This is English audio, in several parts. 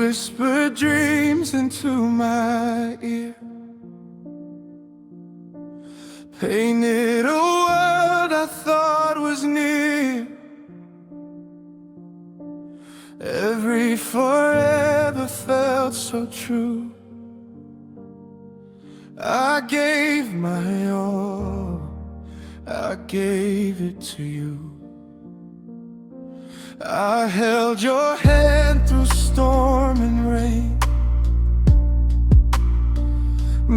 whispered dreams into my ear, painted a world I thought was near. Every forever felt so true. I gave my all, I gave it to you. I held your hand through storm and rain,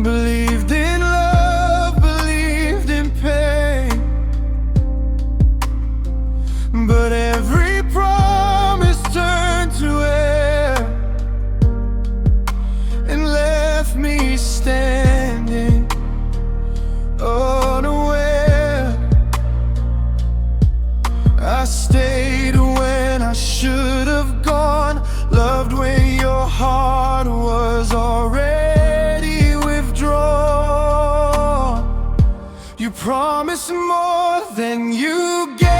believed in love, believed in pain. But every promise turned to air and left me standing unaware. I stayed when I should have gone, loved when your heart was already withdrawn. You promised more than you gave,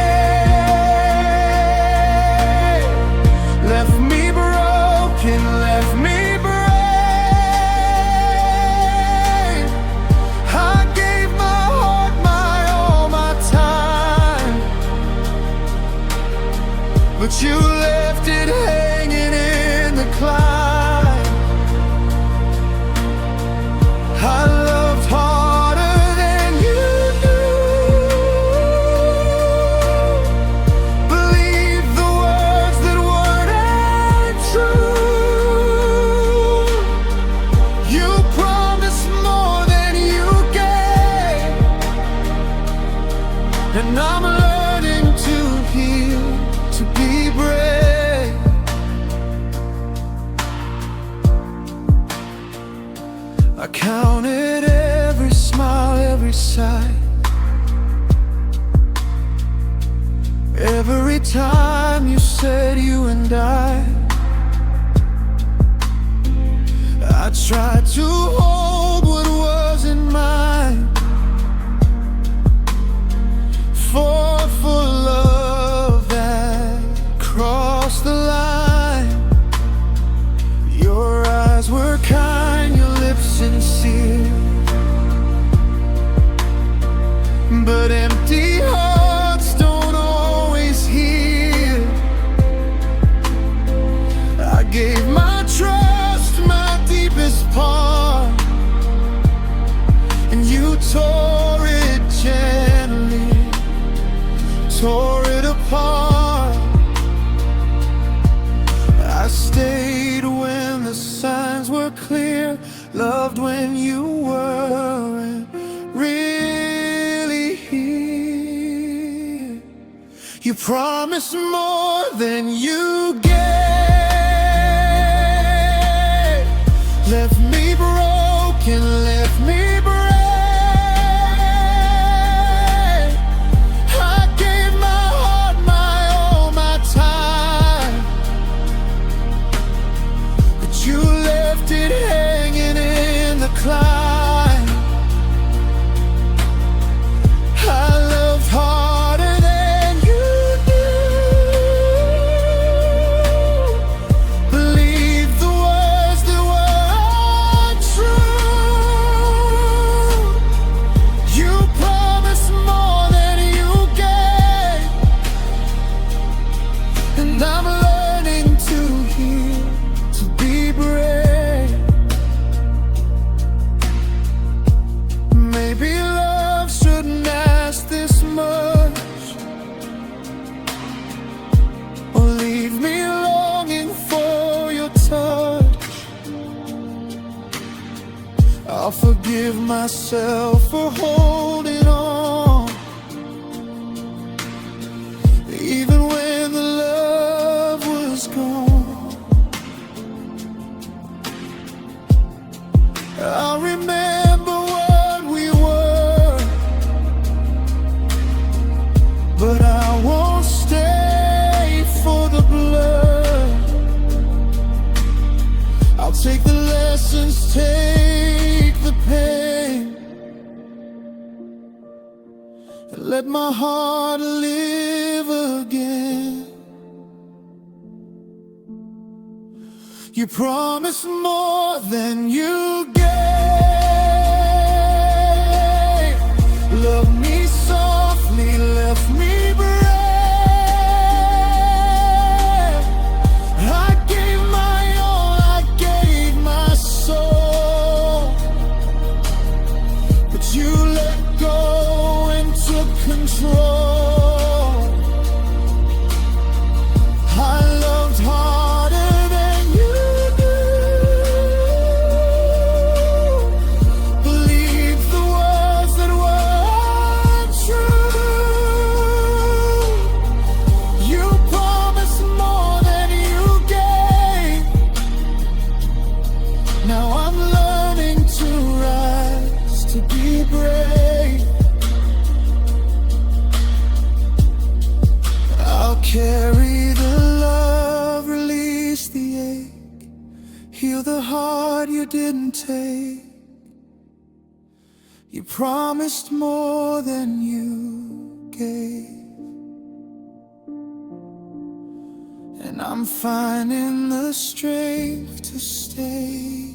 left me broken, left me brave. I gave my heart, my all, my time, but you left it hanging in the climb. I loved harder than you knew, believed the words that weren't true. You promised more than you gave, and I'm learning to heal, to be brave. I counted every smile, every sigh, every time you said you and I tried to hold what wasn't mine, fought for love that crossed the line. Your eyes were kind, your lips sincere, but empty hearts don't always hear. I gave my trust, my deepest part, and you tore it gently, tore it apart. I stayed when the signs were clear, loved when you weren't really here. You promised more than you gave, left me broken, left me brave. I gave my heart, my all, my time, but you left it hanging in the climb. I loved harder than you knew, believed the words that weren't true. You promised more than you gave, and I'm learning to heal, to be brave. Maybe love shouldn't ask this much, or leave me longing for your touch. I'll forgive myself for holding on, even when the love was gone. I remember what we were, but I won't stay for the blood. I'll take the lessons, take the pain, and let my heart live again. You promised more than you gave. Loved me softly, left me brave. I gave my all, I gave my soul, but you let go and took control. I loved harder than you knew. Believed the words that were untrue. You promised more than you gave. Now I'm learning to rise, to be brave. I'll carry the love, release the ache, heal the heart you didn't take. You promised more than you gave, and I'm finding the strength to stay.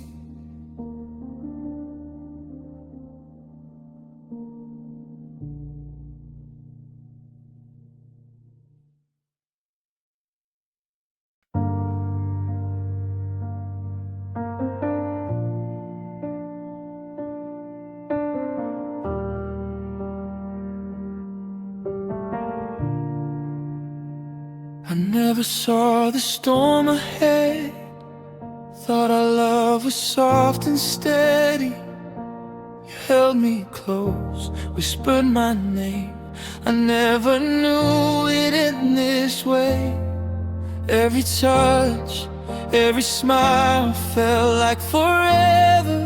I never saw the storm ahead. Thought our love was soft and steady. You held me close, whispered my name. I never knew it in this way. Every touch, every smile felt like forever.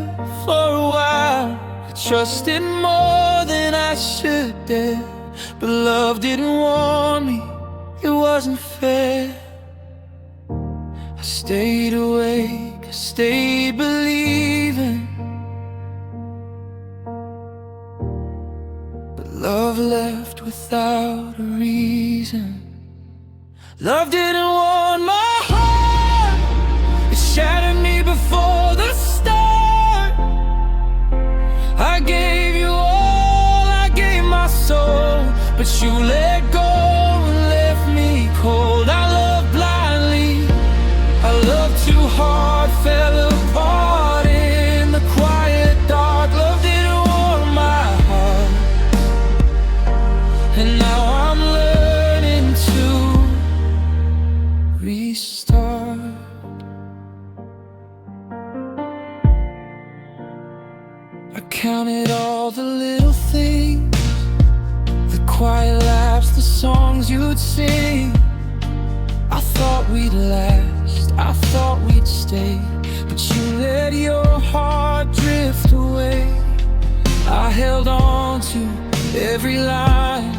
For a while I trusted more than I should dare, but love didn't warn me it wasn't fair. I stayed awake, I stayed believing, but love left without a reason. Love didn't warn my heart, it shattered me before the start. I gave you all, I gave my soul, but you let go and left me cold. I loved blindly, I loved too hard, fell apart in the quiet dark. Love didn't warm my heart, and now I'm learning to restart. I counted all the little things, the quiet laughs, the songs you'd sing. I thought we'd last, I thought we'd stay, but you let your heart drift away. I held on to every line,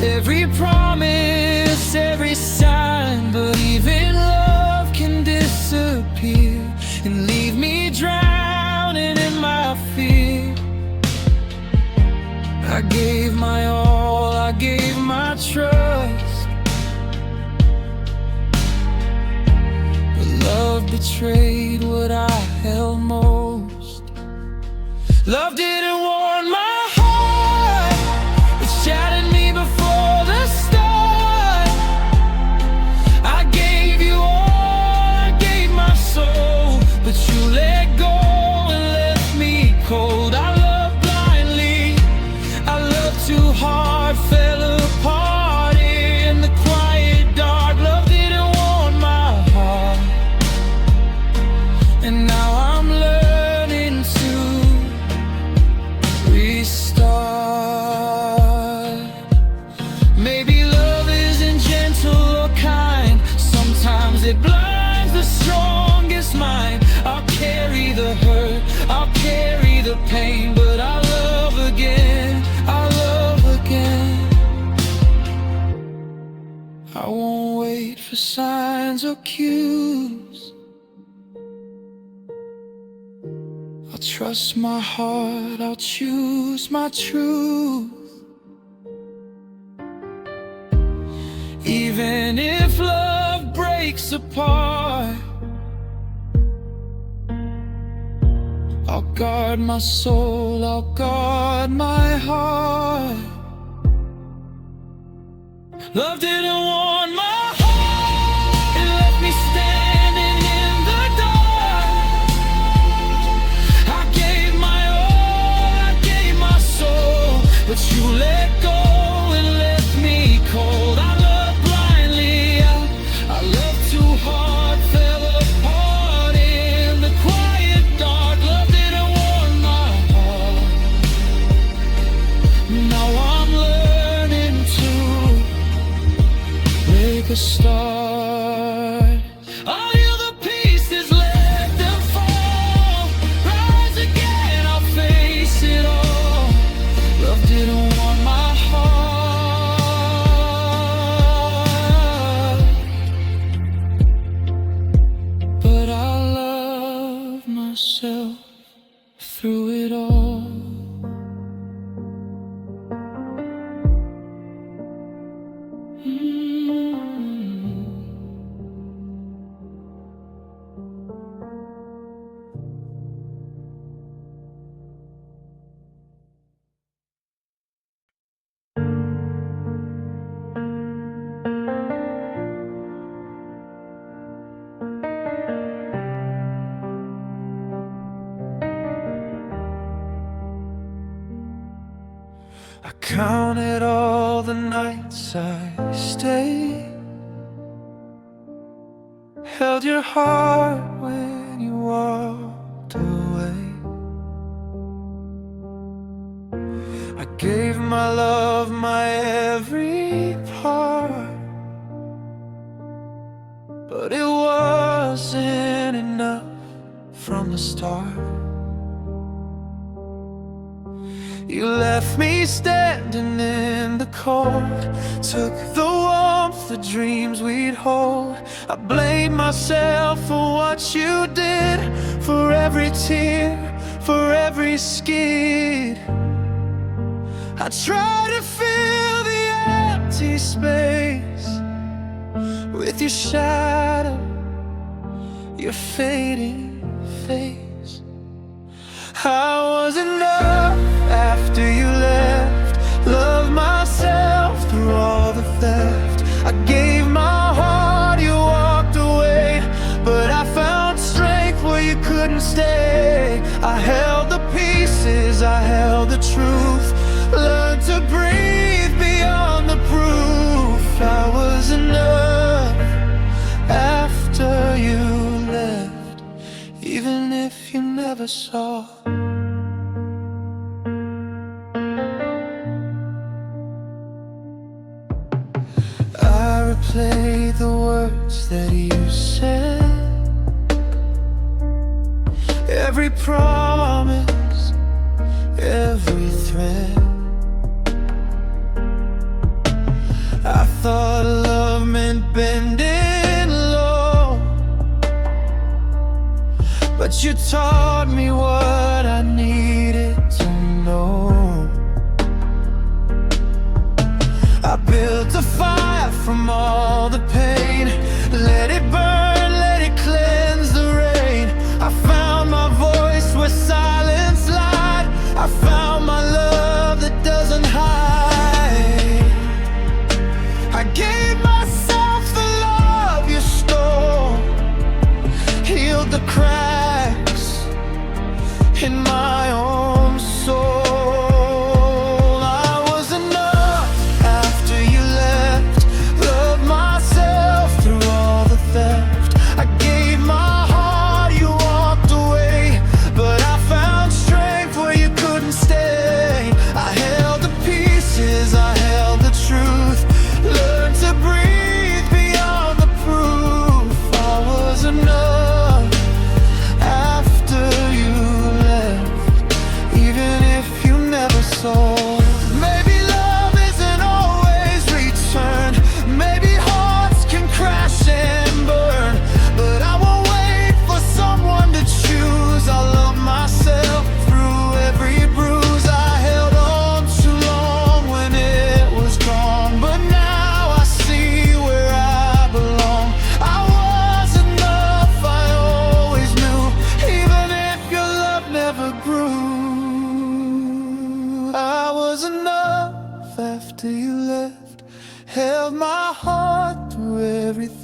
every promise, every sign, but even love can disappear and leave me drowning in my fear. I gave my all, I gave my trust, but love betrayed what I held most. Love didn't warn my heart, it shattered me before the start. I gave you all, I gave my soul, but you let go and left me cold. I loved blindly, I loved too hard, fell apart in the quiet dark. Love didn't warm my heart, and now I'm learning to restart. Maybe love isn't gentle or kind, sometimes it blinds the strongest mind. I'll carry the hurt, I'll carry the pain, but I'll love again, I'll love again. I won't wait for signs or cues, I'll trust my heart, I'll choose my truth. Even if love breaks apart, I'll guard my soul, I'll guard my heart. Love didn't want my heart, it left me standing in the dark. I gave my all, I gave my soul, but you let go and left me cold. I loved blindly, I loved too hard, fell apart in the quiet dark. Love didn't want my heart. Now I'm learning to make a start. I'll heal the pieces, let them fall. Rise again, I'll face it all. Love didn't want my heart, but I love myself through it all. I counted all the nights I stayed, held your heart when you walked away. I gave my love, my every part, but it wasn't enough from the start. You left me standing in the cold, took the warmth, the dreams we'd hold. I blame myself for what you did, for every tear, for every skid. I try to fill the empty space with your shadow, your fading face. I was enough after you left, loved myself through all the theft. I gave my heart, you walked away, but I found strength where you couldn't stay. I held the pieces, I held the truth, learned to breathe beyond the proof. I was enough after you left, even if you never saw. I replay the words that you said, every promise, every thread. I thought love meant bending low, but you taught me what I needed to know. I built a fire from all the pain, let it burn, let it cleanse the rain. I found my voice where silence lied, I found my love that doesn't hide. I gave myself the love you stole, healed the cracks in my own soul. I was enough after you left, loved myself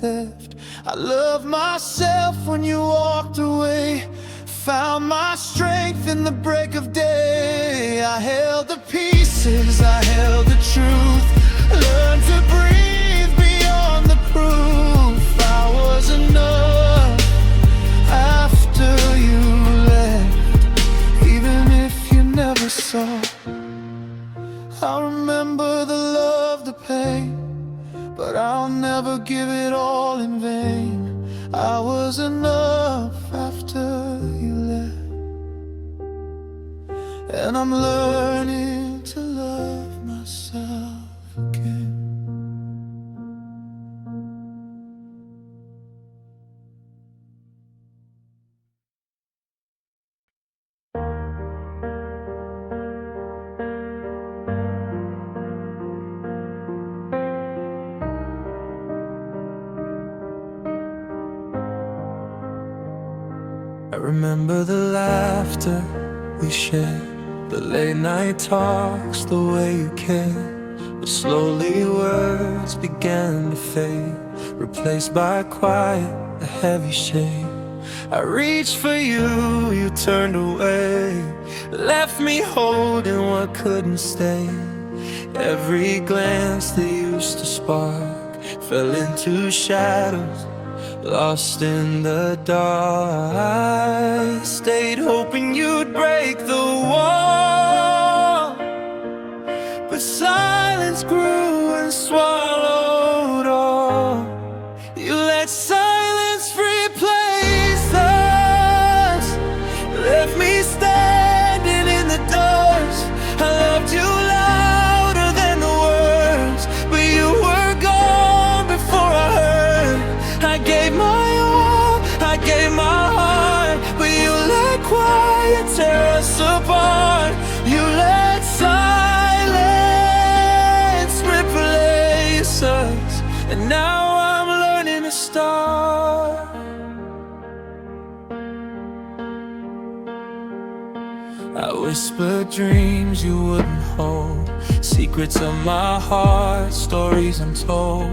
theft. I loved myself when you walked away, found my strength in the break of day. I held the pieces, I held the truth, learned to breathe beyond the proof. I was enough after you left, even if you never saw. I remember the love, the pain, but I'll never give it all in vain. I was enough after you left, and I'm learning to love myself again. I remember the laughter we shared, the late night talks, the way you cared. But slowly words began to fade, replaced by quiet, a heavy shame. I reached for you, you turned away, left me holding what couldn't stay. Every glance that used to spark fell into shadows, lost in the dark. I stayed hoping you'd break the wall, but silence grew and swallowed all. You let silence replace us, left me standing in the dust. I loved you louder than the words, but you were gone before I heard. I gave my all, I gave my heart, but you let quiet tear us apart. You let silence replace us, and now I'm learning to start. I whispered dreams you wouldn't hold, secrets of my heart, stories untold.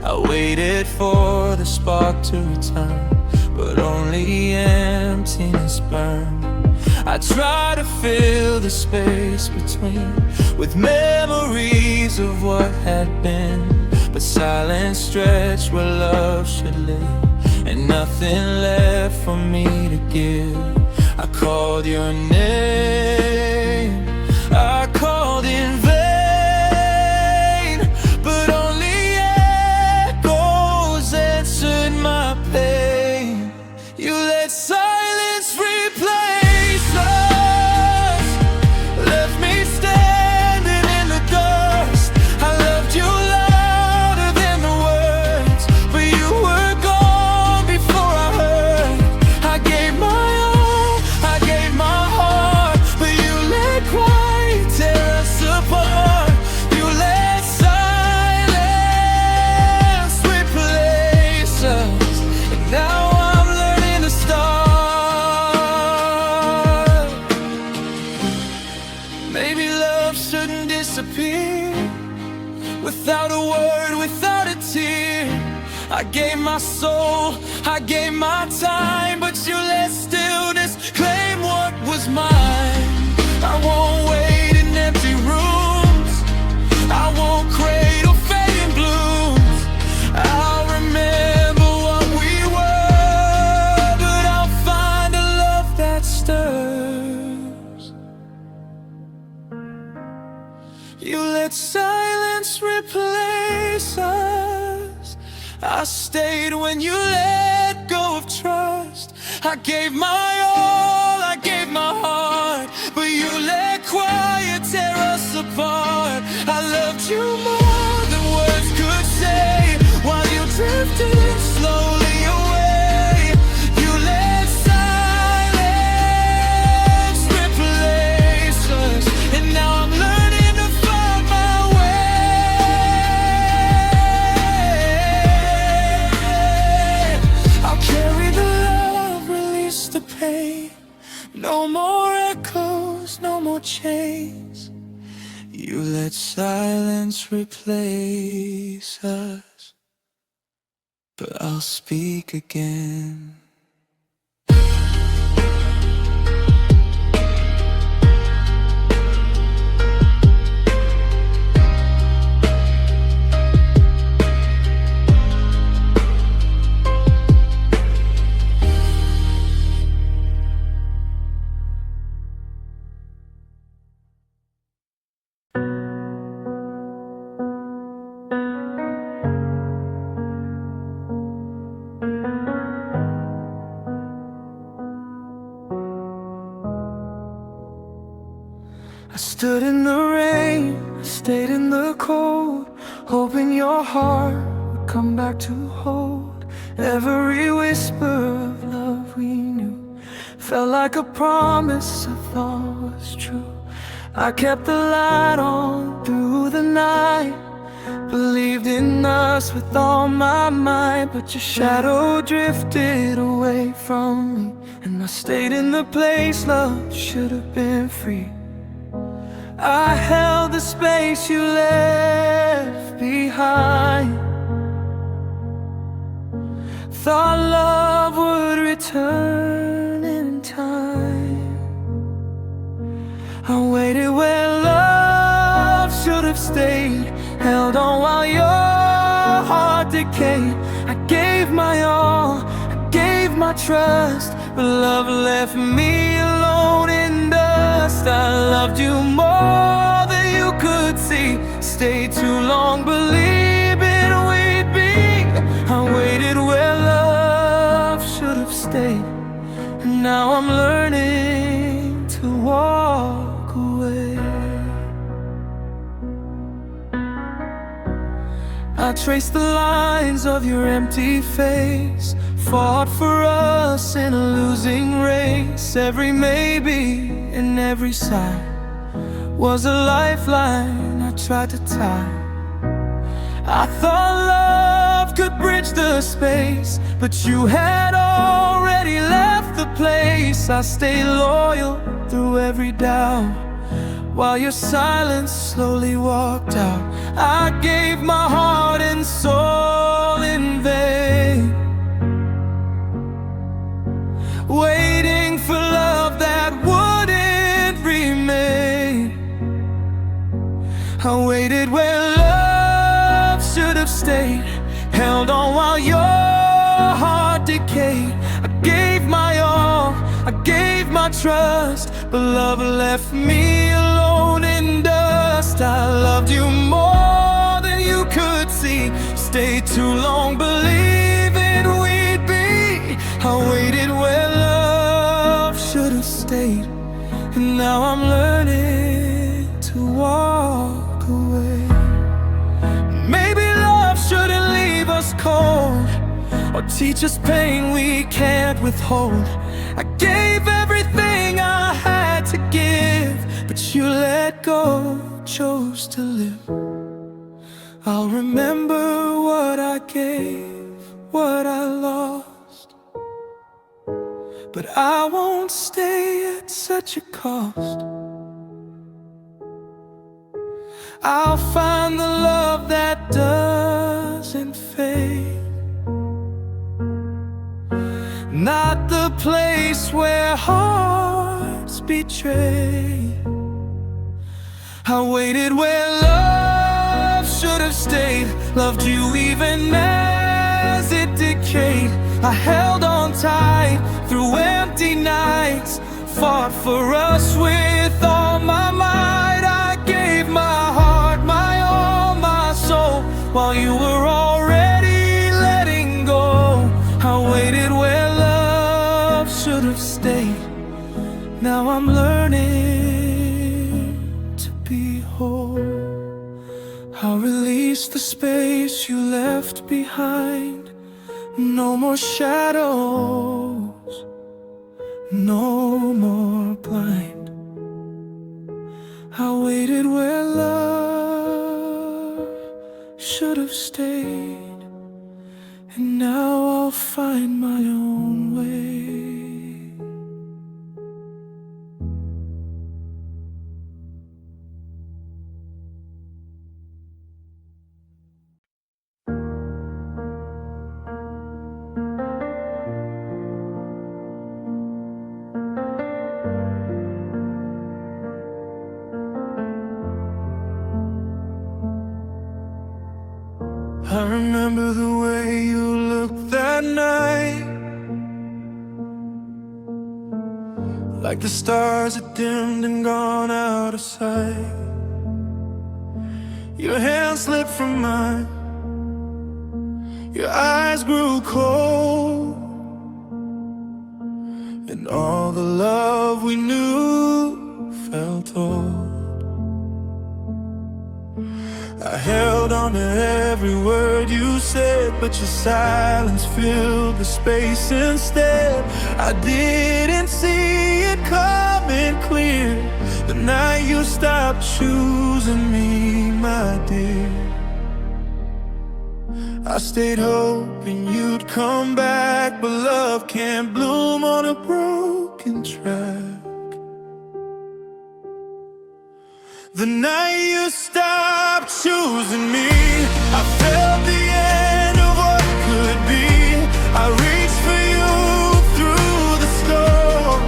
I waited for the spark to return, but only emptiness burned. I tried to fill the space between with memories of what had been, but silence stretched where love should live, and nothing left for me to give. I called your name, I called in vain, but only echoes answered my pain. You let silence replace us, left me standing in the dust. I loved you louder than the words, but you were gone before I heard. I gave my all, I gave my heart, but you let quiet tear us apart. You let silence replace us, and now I'm learning to start. Maybe love shouldn't disappear without a word, without a tear. I gave my soul, I gave my time, but you let stillness claim what was mine. I won't wait in empty rooms, I won't cradle fading blooms. I'll remember what we were, but I'll find a love that stirs. You let silence replace us. I stayed when you let go of trust. I gave my all, I gave my heart, but you let quiet tear us apart. I loved you more than words could say, while you drifted slowly away. You let silence replace us, and now I'm learning to find my way. I'll carry the love, release the pain. No more echoes, no more chains. You let silence replace us, but I'll speak again. I stood in the rain, I stayed in the cold, hoping your heart would come back to hold. Every whisper of love we knew felt like a promise I thought was true. I kept the light on through the night, believed in us with all my might, but your shadow drifted away from me, and I stayed in the place love should have been free. I held the space you left behind, thought love would return in time. I waited where love should have stayed, held on while your heart decayed. I gave my all, I gave my trust, but love left me alone in dust. I loved you more than you could see, stayed too long believing we'd be. I waited where love should have stayed, and now I'm learning to walk away. I traced the lines of your empty face, fought for us in a losing race. Every maybe and every sigh was a lifeline I tried to tie. I thought love could bridge the space, but you had already left the place. I stayed loyal through every doubt, while your silence slowly walked out. I gave my heart and soul in vain, waiting for love that wouldn't remain. I waited where love should have stayed, held on while your heart decayed. I gave my all, I gave my trust, but love left me alone in dust. I loved you more than you could see, stayed too long believing we'd be. I waited where love should have stayed, and now I'm learning to walk away. Maybe love shouldn't leave us cold, or teach us pain we can't withhold. I gave everything I had to give, but you let go, chose to live. I'll remember what I gave, what I lost, but I won't stay at such a cost. I'll find the love that doesn't fade, not the place where hearts betray. I waited where love should have stayed, loved you even as it decayed. I held on tight through empty nights, fought for us with all my might. I gave my heart, my all, my soul, while you were already letting go. I waited where love should have stayed, now I'm learning to be whole. I'll release the space you left behind. No more shadows, no more blind. I waited where love should have stayed, and now I'll find my own way. remember the way you looked that night, like the stars had dimmed and gone out of sight. Your hand slipped from mine, your eyes grew cold, and all the love we knew felt old. I held on to every word you said, but your silence filled the space instead. I didn't see it coming clear the night you stopped choosing me, my dear. I stayed hoping you'd come back, but love can't bloom on a broken track. The night you stopped choosing me, I felt the end of what could be. I reached for you through the storm,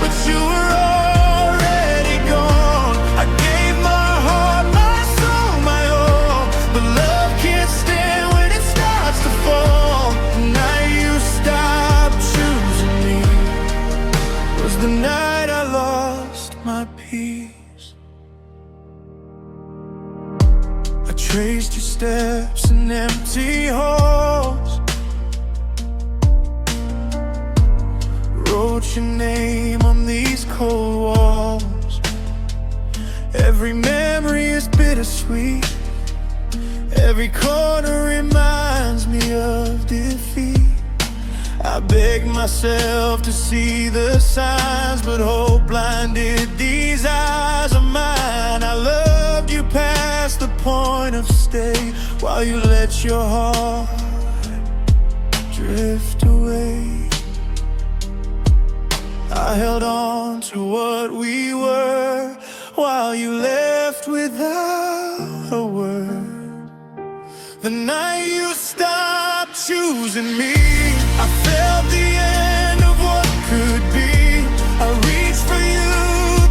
but you were already gone. I gave my heart, my soul, my all, but love can't stand when it starts to fall. The night you stopped choosing me was the night I lost my peace. Traced your steps in empty halls, wrote your name on these cold walls. Every memory is bittersweet, every corner reminds me of defeat. I begged myself to see the signs, but hope blinded these eyes of mine. I loved you past the point of stay, while you let your heart drift away. I held on to what we were, while you left without a word. The night you stopped choosing me, I felt the end of what could be. I reached for you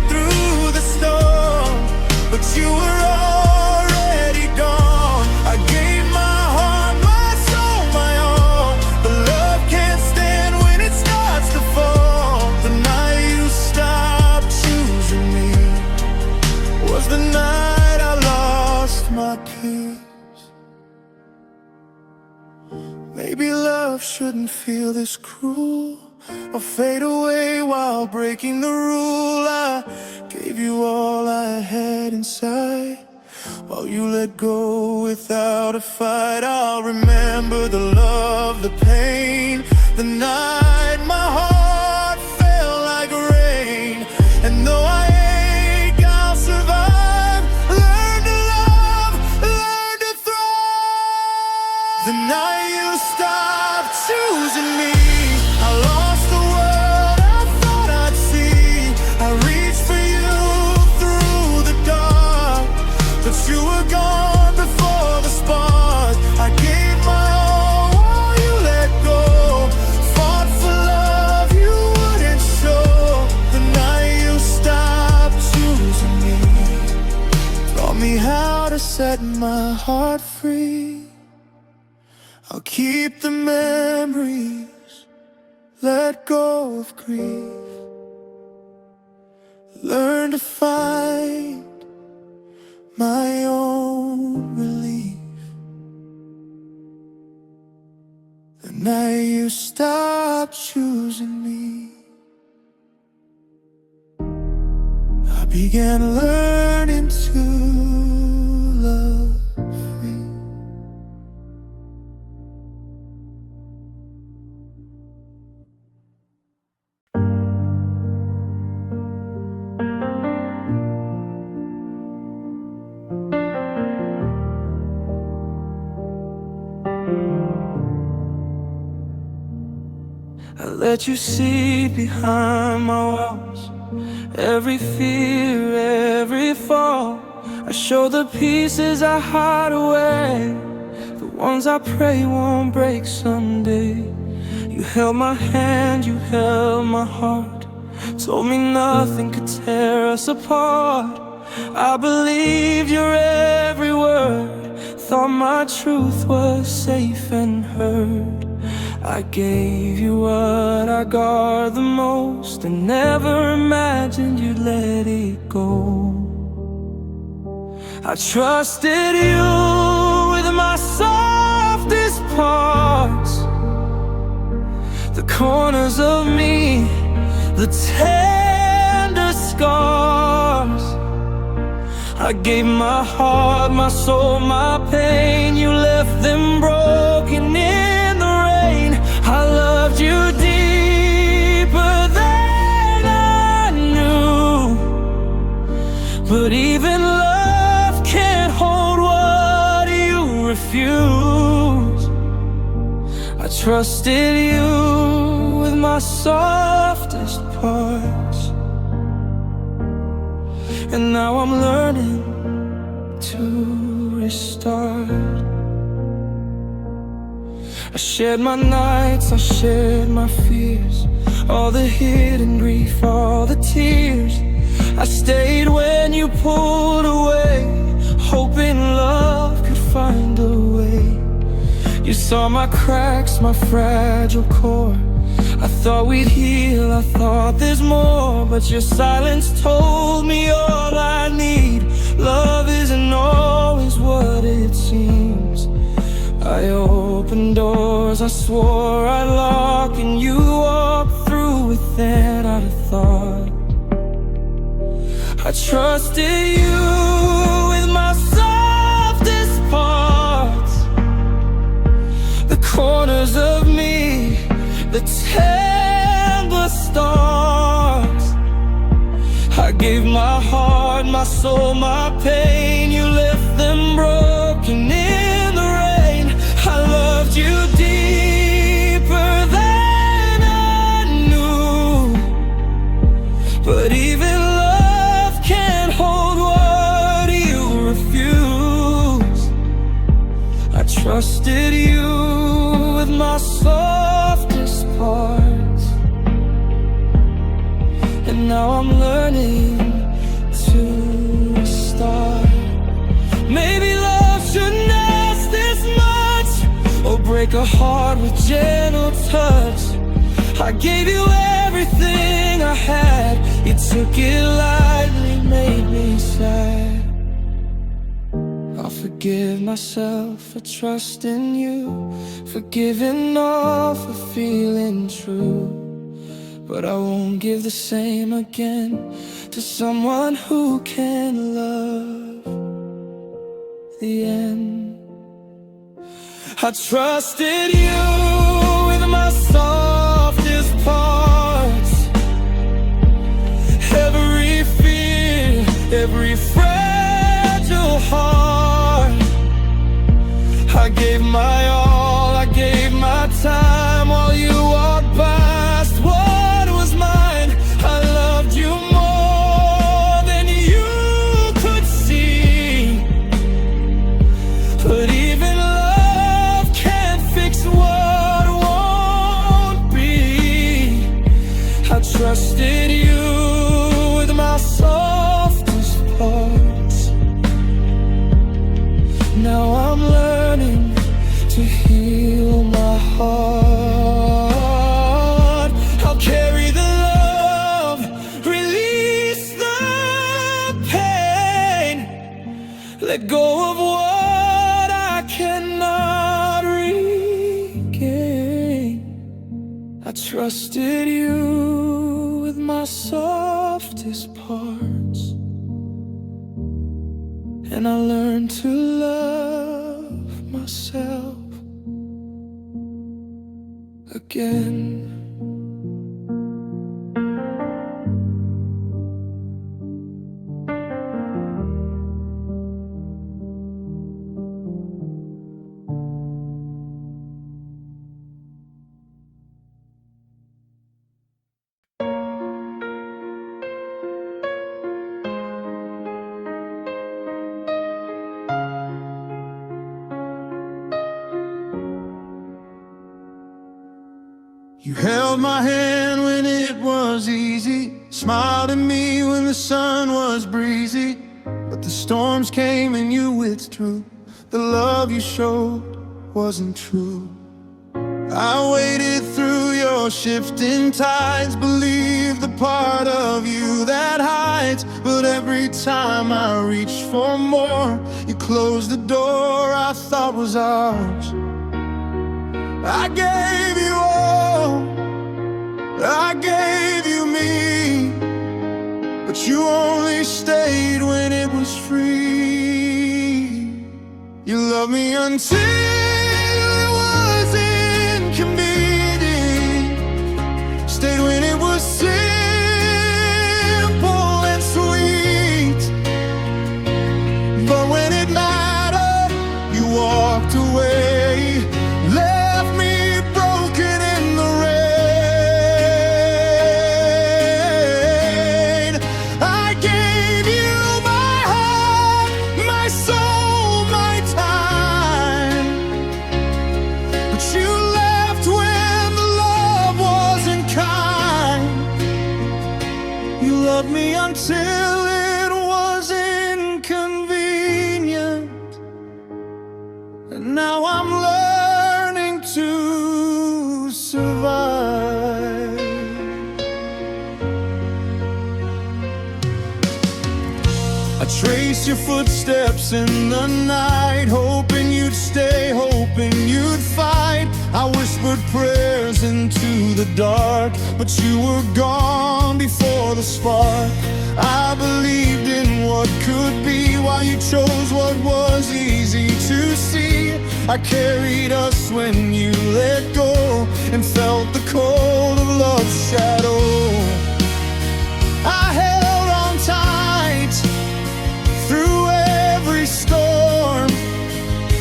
through the storm, but you were already gone. I gave my heart, my soul, my all, but love can't stand when it starts to fall. The night you stopped choosing me was the night I lost my peace. Maybe love shouldn't feel this cruel, or fade away while breaking the rule. I gave you all I had inside, while you let go without a fight. I'll remember the love, the pain, the night my heart fell like rain. And though I ache, I'll survive. Learn to love, learn to thrive. The night you stopped choosing me, I lost the world I thought I'd see. I reached for you through the dark, but you were gone before the spark. I gave my all while you let go, fought for love you wouldn't show. The night you stopped choosing me taught me how to set my heart free. I'll keep the memories, let go of grief, learn to find my own relief. The night you stopped choosing me, I began learning to love free. I let you see behind my walls, every fear, every fall. I show the pieces I hide away, the ones I pray won't break someday. You held my hand, you held my heart, told me nothing could tear us apart. I believed your every word, thought my truth was safe and heard. I gave you what I guard the most, and never imagined you'd let it go. I trusted you with my softest parts, the corners of me, the tender scars. I gave my heart, my soul, my pain. You left them broken in the rain. I loved you deeper than I knew, but even love can't hold what you refuse. I trusted you with my softest parts, and now I'm learning to restart. I shared my nights, I shared my fears, all the hidden grief, all the tears. I stayed when you pulled away, hoping love could find a way. You saw my cracks, my fragile core. I thought we'd heal, I thought there's more, but your silence told me all I need. Love isn't always what it seems. I opened doors I swore I'd lock, and you walked through without a thought. I trusted you with my softest parts, the corners of me, the tender stars. I gave my heart, my soul, my pain. You left them broken in the rain. I loved you deeper than I knew, but even love can't hold what you refuse. I trusted you with my softest parts, and now I'm learning to start. Maybe love shouldn't ask this much, or break a heart with gentle touch. I gave you everything I had, you took it lightly, made me sad. I'll forgive myself for trusting you, forgiving all for feeling true, but I won't give the same again to someone who can love the end. I trusted you with my softest parts, every fear, every fragile heart. I gave my all, I gave my time, while you walked past what was mine. I loved you more than you could see, but even love can't fix what won't be. I trusted you with my softest parts, now I'm learning to heal my heart. I'll carry the love, release the pain, let go of what I cannot regain. I trusted you with my softest parts, and I learned to love myself again. You held my hand when it was easy, smiled at me when the sun was breezy, but the storms came and you withdrew. the love you showed wasn't true. I waded through your shifting tides, believed the part of you that hides. But every time I reached for more, you closed the door I thought was ours. I gave you all, I gave you me, but you only stayed when it was free. You loved me until it was inconvenient, stayed when it was simple and sweet. But when it mattered, you walked away, left me broken in the rain. I gave you my heart, my soul, my time, but you left when the love wasn't kind. You loved me until it was inconvenient, and now I'm learning to survive. I traced your footsteps in the night, hoping you'd stay, hoping you'd fight. I whispered prayers into the dark, but you were gone before the spark. I believed in what could be, while you chose what was easy to see. I carried us when you let go, and felt the cold of love's shadow. I held on tight through every storm,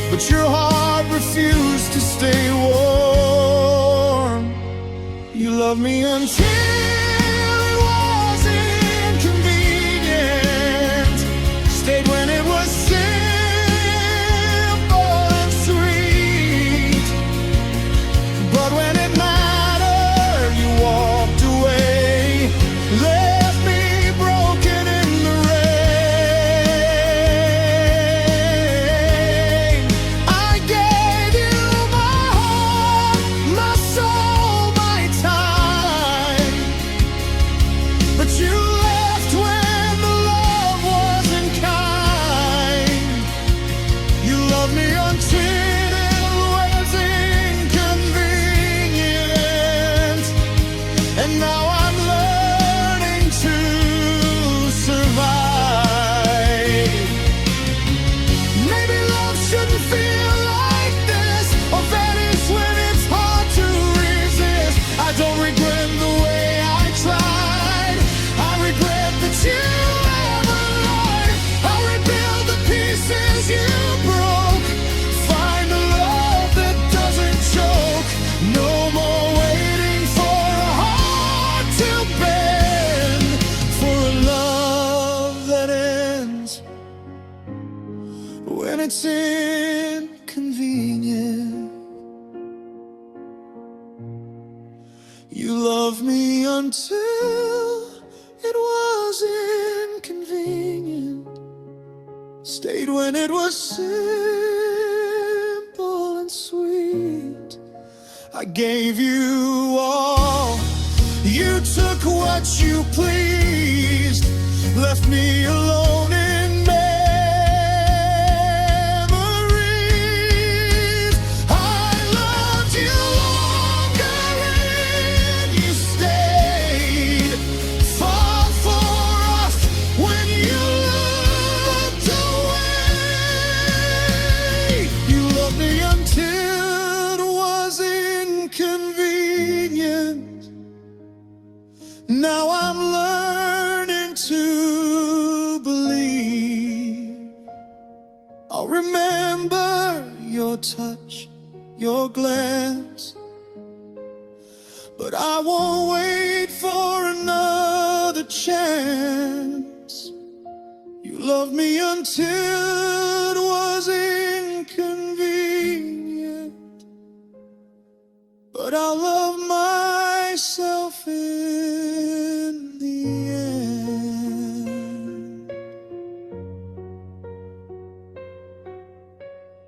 but your heart refused to stay warm. You loved me until it was inconvenient, stayed when it was simple and sweet. But when it mattered, you walked away, left me broken in the rain. I gave you my heart, my soul, my time, but you left when the love wasn't kind. You loved me until it was inconvenient, and now I'm learning to survive. Maybe love shouldn't feel like this, or vanish when it's hard to resist. I don't regret the way I tried, I regret that you ever lied. I'll rebuild the pieces you broke, find a love that doesn't choke. No more waiting for a heart to bend, for a love that ends when it's inconvenient. You loved me until it was inconvenient, stayed when it was simple and sweet. I gave you all, you took what you pleased, left me alone in memories. I loved you longer and you stayed, fought for us when you looked away. You loved me until it was inconvenient. Now I'm learning to believe. I'll remember your touch, your glance, but I won't wait for another chance. You loved me until it was inconvenient, but I'll love myself in the end. 'Cause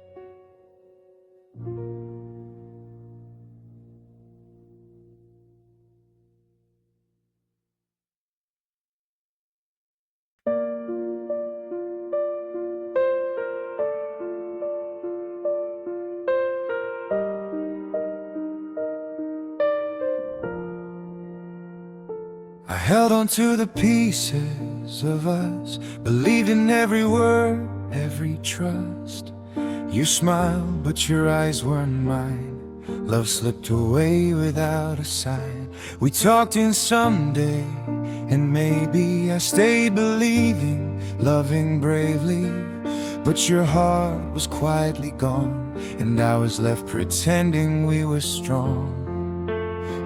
held on to the pieces of us, believed in every word, every trust. You smiled, but your eyes weren't mine. Love slipped away without a sign. We talked in someday, and maybe I stayed believing, loving bravely. But your heart was quietly gone, and I was left pretending we were strong.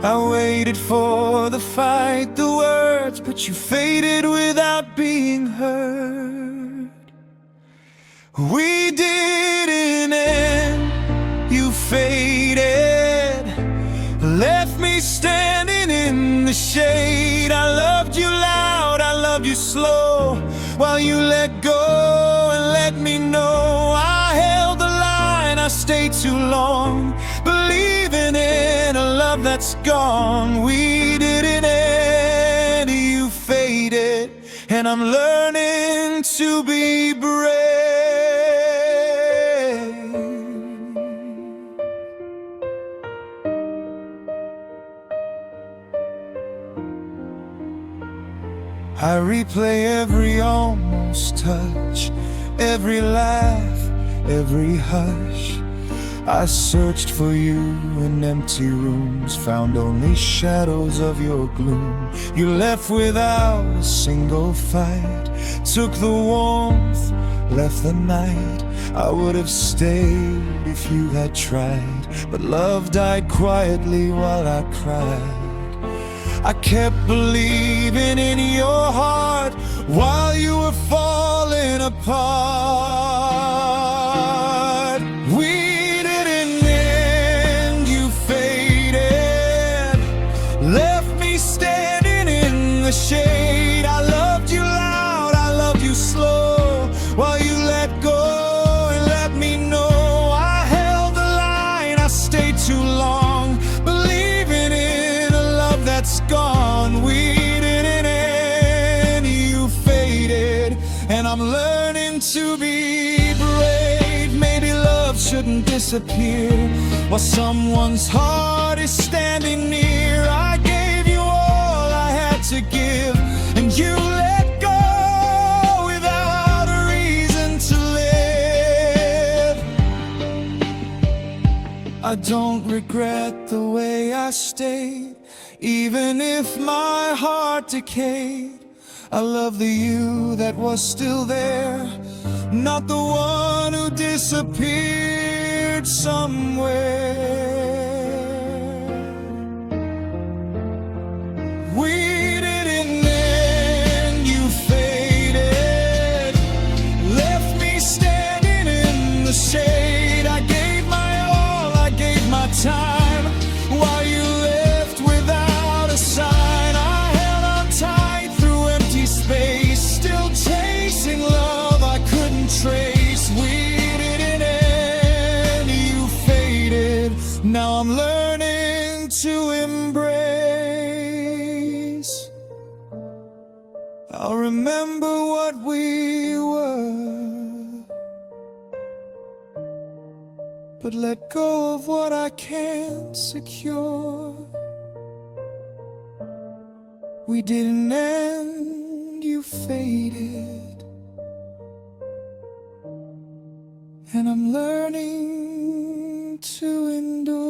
I waited for the fight, the words, but you faded without being heard. We didn't end, you faded, left me standing in the shade. I loved you loud, I loved you slow, while you let go and let me know. I held the line, I stayed too long, believing in a love that's gone. We didn't end, you faded, and I'm learning to be brave. I replay every almost touch, every laugh, every hush. I searched for you in empty rooms, found only shadows of your gloom. You left without a single fight, took the warmth, left the night. I would have stayed if you had tried, but love died quietly while I cried. I kept believing in your heart while you were falling apart. We didn't end, you faded, left me standing in the shade. I loved you loud, I loved you slow, while you let go and let me know. I held the line, I stayed too long, believing in a love that's gone. We didn't end, you faded, and I'm learning to be brave. Maybe love shouldn't disappear while someone's heart is standing near. I gave you all I had to give, and you let go without a reason to live. I don't regret the way I stayed, even if my heart decayed. I love the you that was still there, not the one who disappeared somewhere. We didn't end, you faded, left me standing in the shade. I gave my all, I gave my time, while you left without a sign. I held on tight through empty space, still chasing love I couldn't trace. We didn't end, you faded, now I'm learning to embrace. I'll remember what we were, but let go of what I can't secure. We didn't end, you faded, and I'm learning to endure.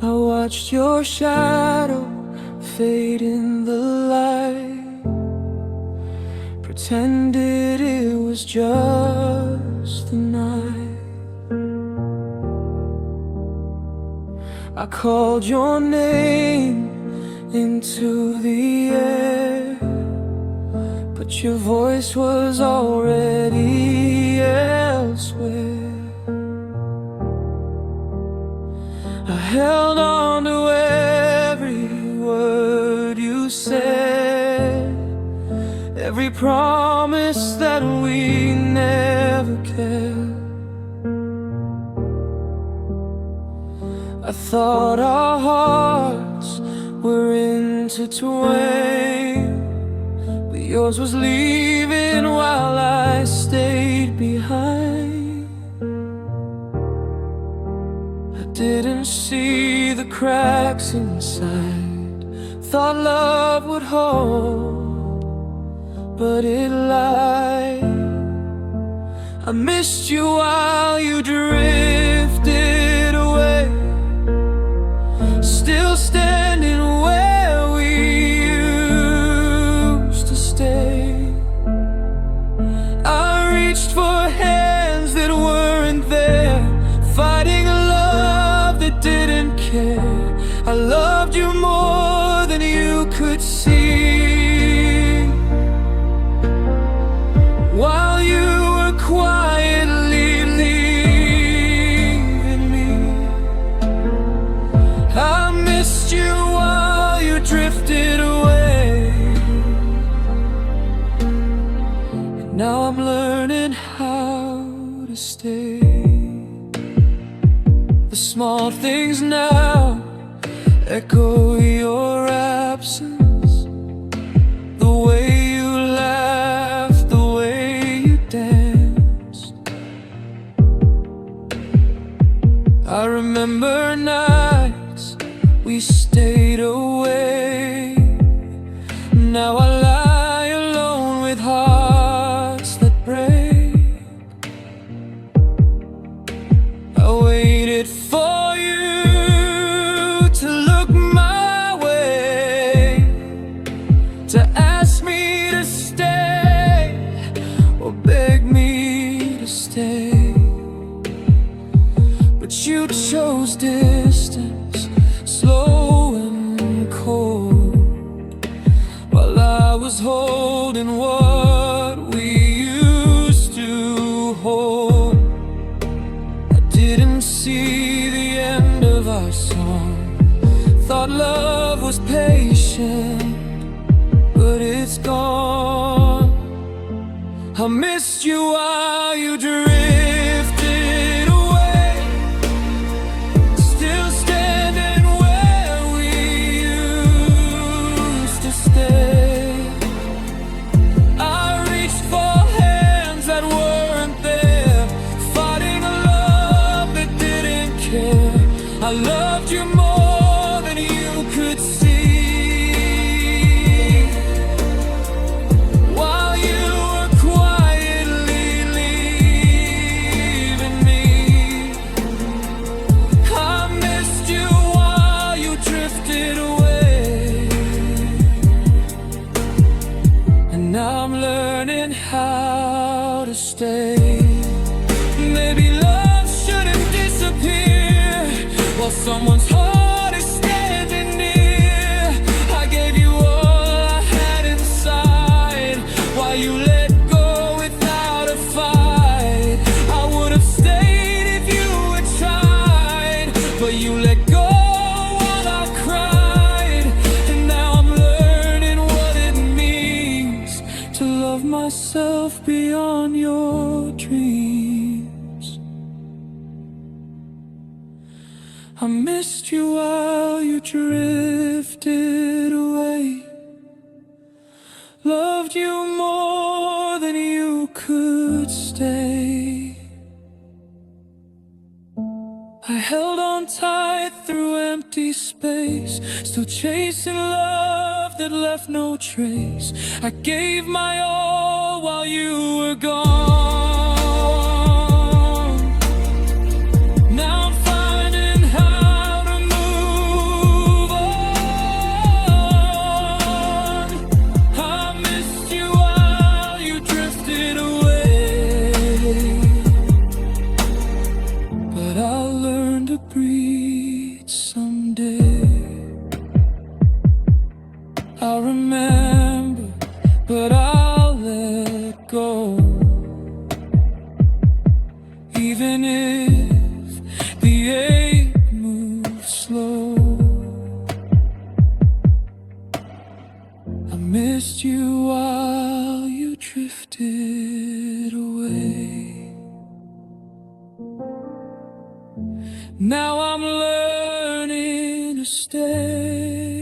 I watched your shadow fade in the light, pretended it was just the night. I called your name into the air, but your voice was already elsewhere. I held on to every word you said, every promise that we never kept. I thought our hearts were intertwined, but yours was leaving while I stayed behind. I didn't see the cracks inside, thought love would hold, but it lied. I missed you while you drifted away, still standing where we used to stay. I reached for hands that weren't there, fighting a love that didn't care. I loved you more than you could see, while you were quietly leaving me. I missed you while you drifted away, and now I'm learning how to stay. The small things now echo your absence, the way you laughed, the way you danced. I remember nights we stayed away. Now I lie alone with hearts that break. I waited for you to look my way, to ask me to stay or beg me to stay. But you chose distance, slow and cold, while I was holding what we used to hold. I didn't see the end of our song, thought love was patient, but it's gone. I missed you while you drifted away, still standing where we used to stay. I reached for hands that weren't there, fighting a love that didn't care. I loved you more than you could see, while you were quietly leaving me. I missed you while you drifted away, and now I'm learning how to stay. Maybe love shouldn't disappear while someone's heart is standing near. I gave you all I had inside, while you let go without a fight. I would have stayed if you had tried, but you let go while I cried. And now I'm learning what it means to love myself beyond your dreams. I missed you while you drifted away, loved you more than you could stay. I held on tight through empty space, still chasing love that left no trace. I gave my all while you were gone. Now I'm finding how to move on. I missed you while you drifted away, but I'll learn to breathe someday. I'll remember, but I'll let go, even if the ache moves slow. I missed you while you drifted away. Now I'm learning stay.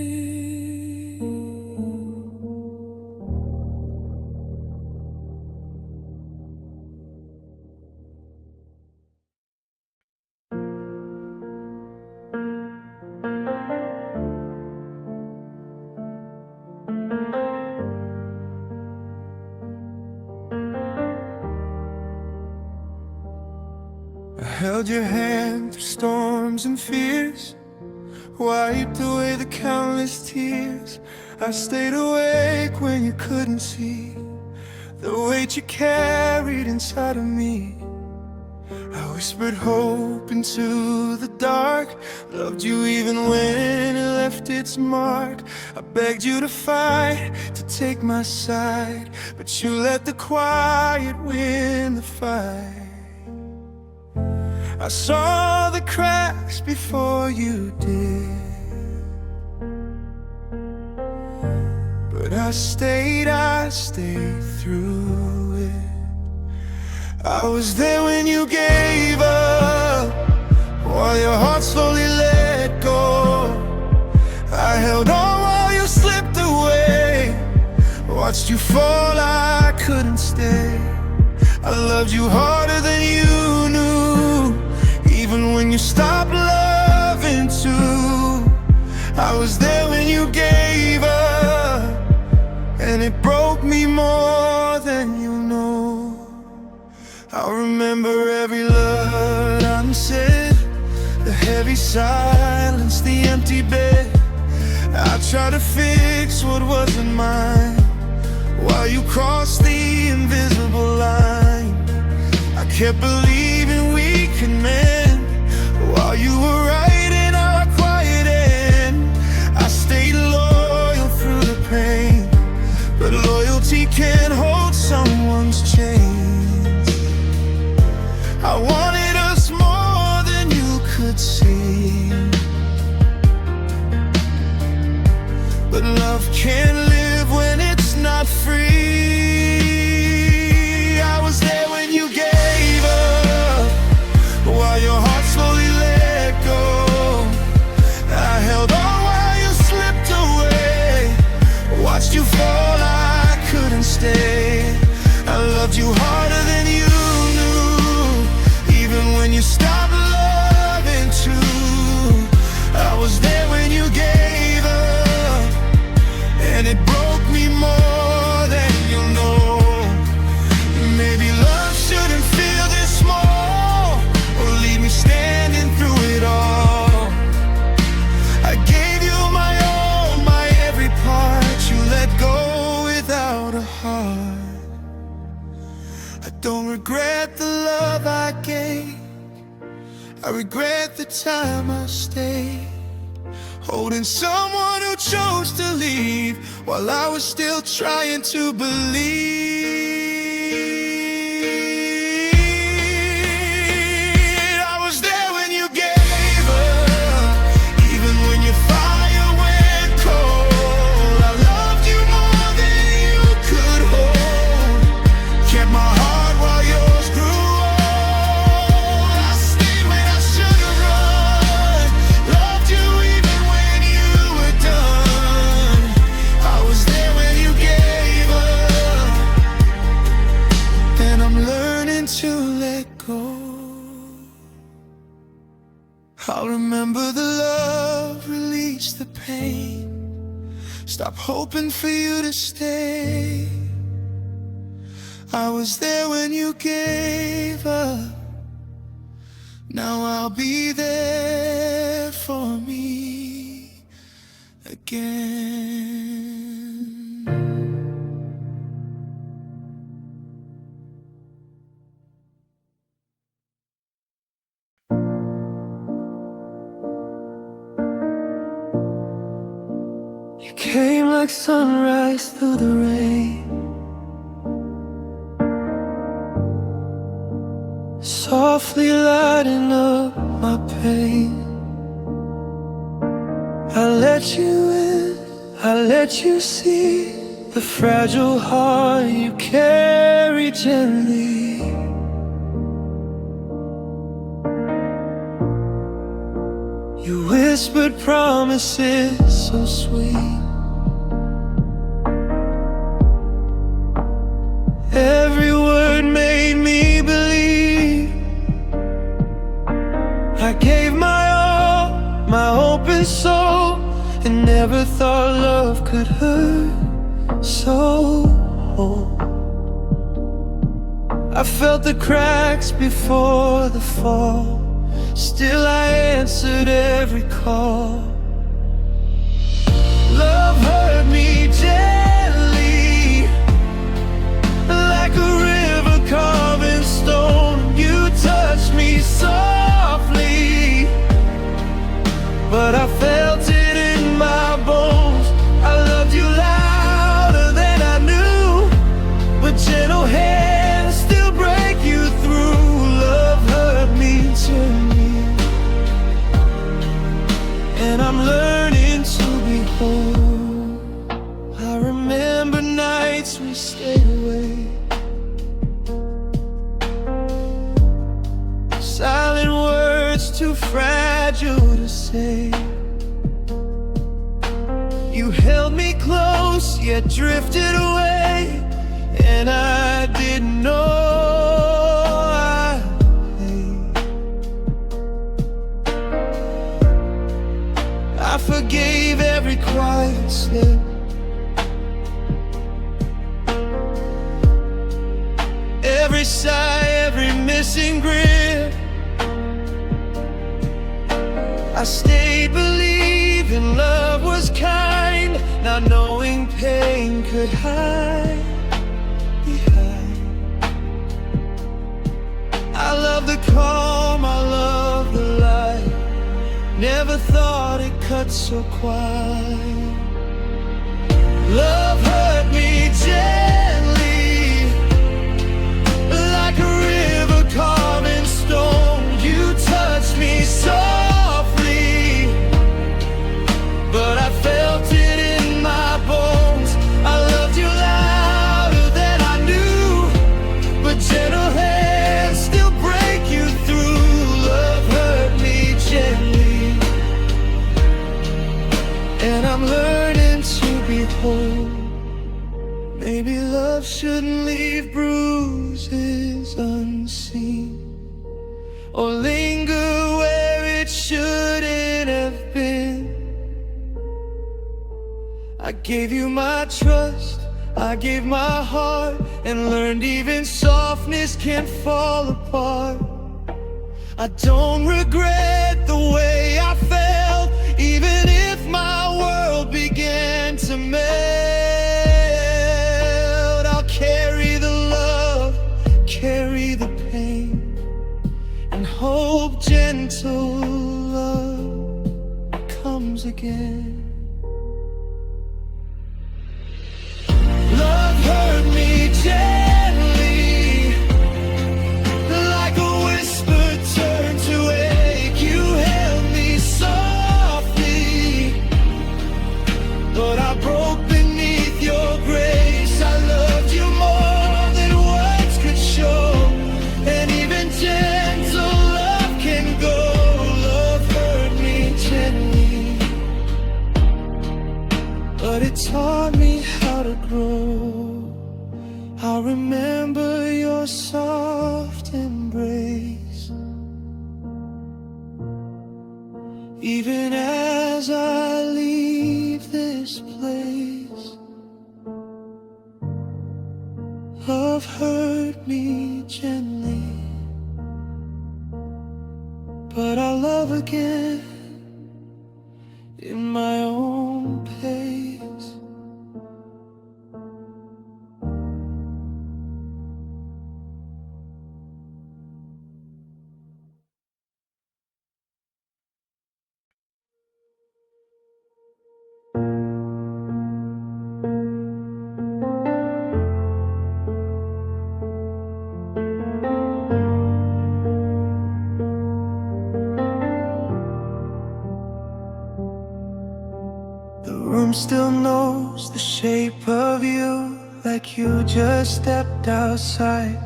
I held your hand through storms and fears, wiped away the countless tears. I stayed awake when you couldn't see the weight you carried inside of me. I whispered hope into the dark, loved you even when it left its mark. I begged you to fight, to take my side, but you let the quiet win the fight. I saw the cracks before you did, but I stayed through it. I was there when you gave up, while your heart slowly let go. I held on while you slipped away, watched you fall, I couldn't stay. I loved you harder than you knew, even when you stopped loving too. I was there when you gave up, and it broke me more than you know. I remember every word unsaid, the heavy silence, the empty bed. I tried to fix what wasn't mine, while you crossed the invisible line. I kept believing we could mend, while you were writing our quiet end. I stayed loyal through the pain, but loyalty can't hold someone's chains. I wanted us more than you could see, but love can't live when it's not free. I was there when you gave up, while your heart slowly let go. I held on while you slipped away, watched you fall, I couldn't stay. I loved you harder than you knew, even when you stopped loving too. I was there when you gave up, and it broke me more than you know. Maybe love shouldn't feel this small, or leave me standing through it all. I gave you my all, my every part. You let go without a heart. I don't regret the love I gave, I regret the time I stayed, holding someone who chose to leave, while I was still trying to believe. I was there when you gave up, even when your fire went cold. I loved you more than you could hold, kept my heart while yours grew old. I stayed when I should have run, loved you even when you were done. I was there when you gave up, and I'm learning to let go. I'll remember the love, release the pain, stop hoping for you to stay. I was there when you gave up, now I'll be there for me again. You came like sunrise through the rain, softly lighting up my pain. I let you in, I let you see the fragile heart you carry gently. You whisper whispered promises so sweet. Every word made me believe. I gave my all, my hope and soul, and never thought love could hurt so. I felt the cracks before the fall, still I answered every call. Love hurt me gently, like a river carving stone. You touched me softly, but I felt it in my bones. I loved you louder than I knew, but gentle hands still break you through. Love hurt me gently, and I'm learning to be whole. I remember nights we stayed away, silent words too fragile to say. You held me close, yet drifted away, and I didn't know I forgave every quiet slip, every sigh, every missing grip. I stayed believing love was kind, not knowing pain could hide behind. I love the calm, I love the light, never thought it cut so quiet. Love hurt me gently, like a river carving stone. You touched me softly, but I felt it in my bones. I loved you louder than I knew, but gentle hands still break you through. Love hurt me gently, and I'm learning to be whole. Maybe love shouldn't leave bruises unseen, or linger where it shouldn't have been. I gave you my trust, I gave my heart, and learned even softness can fall apart. I don't regret the way I felt, even if my world began to melt. I'll carry the love, carry the pain, and hope gentle love comes again. Love hurt me gently, like a whisper turned to ache. You held me softly, but I broke beneath your grace. I loved you more than words could show, and even gentle love can go. Love hurt me gently, but it taught me how to grow. I remember your soft embrace, even as I leave this place. Love hurt me gently, but I love again in my own pace. Room still knows the shape of you, like you just stepped outside.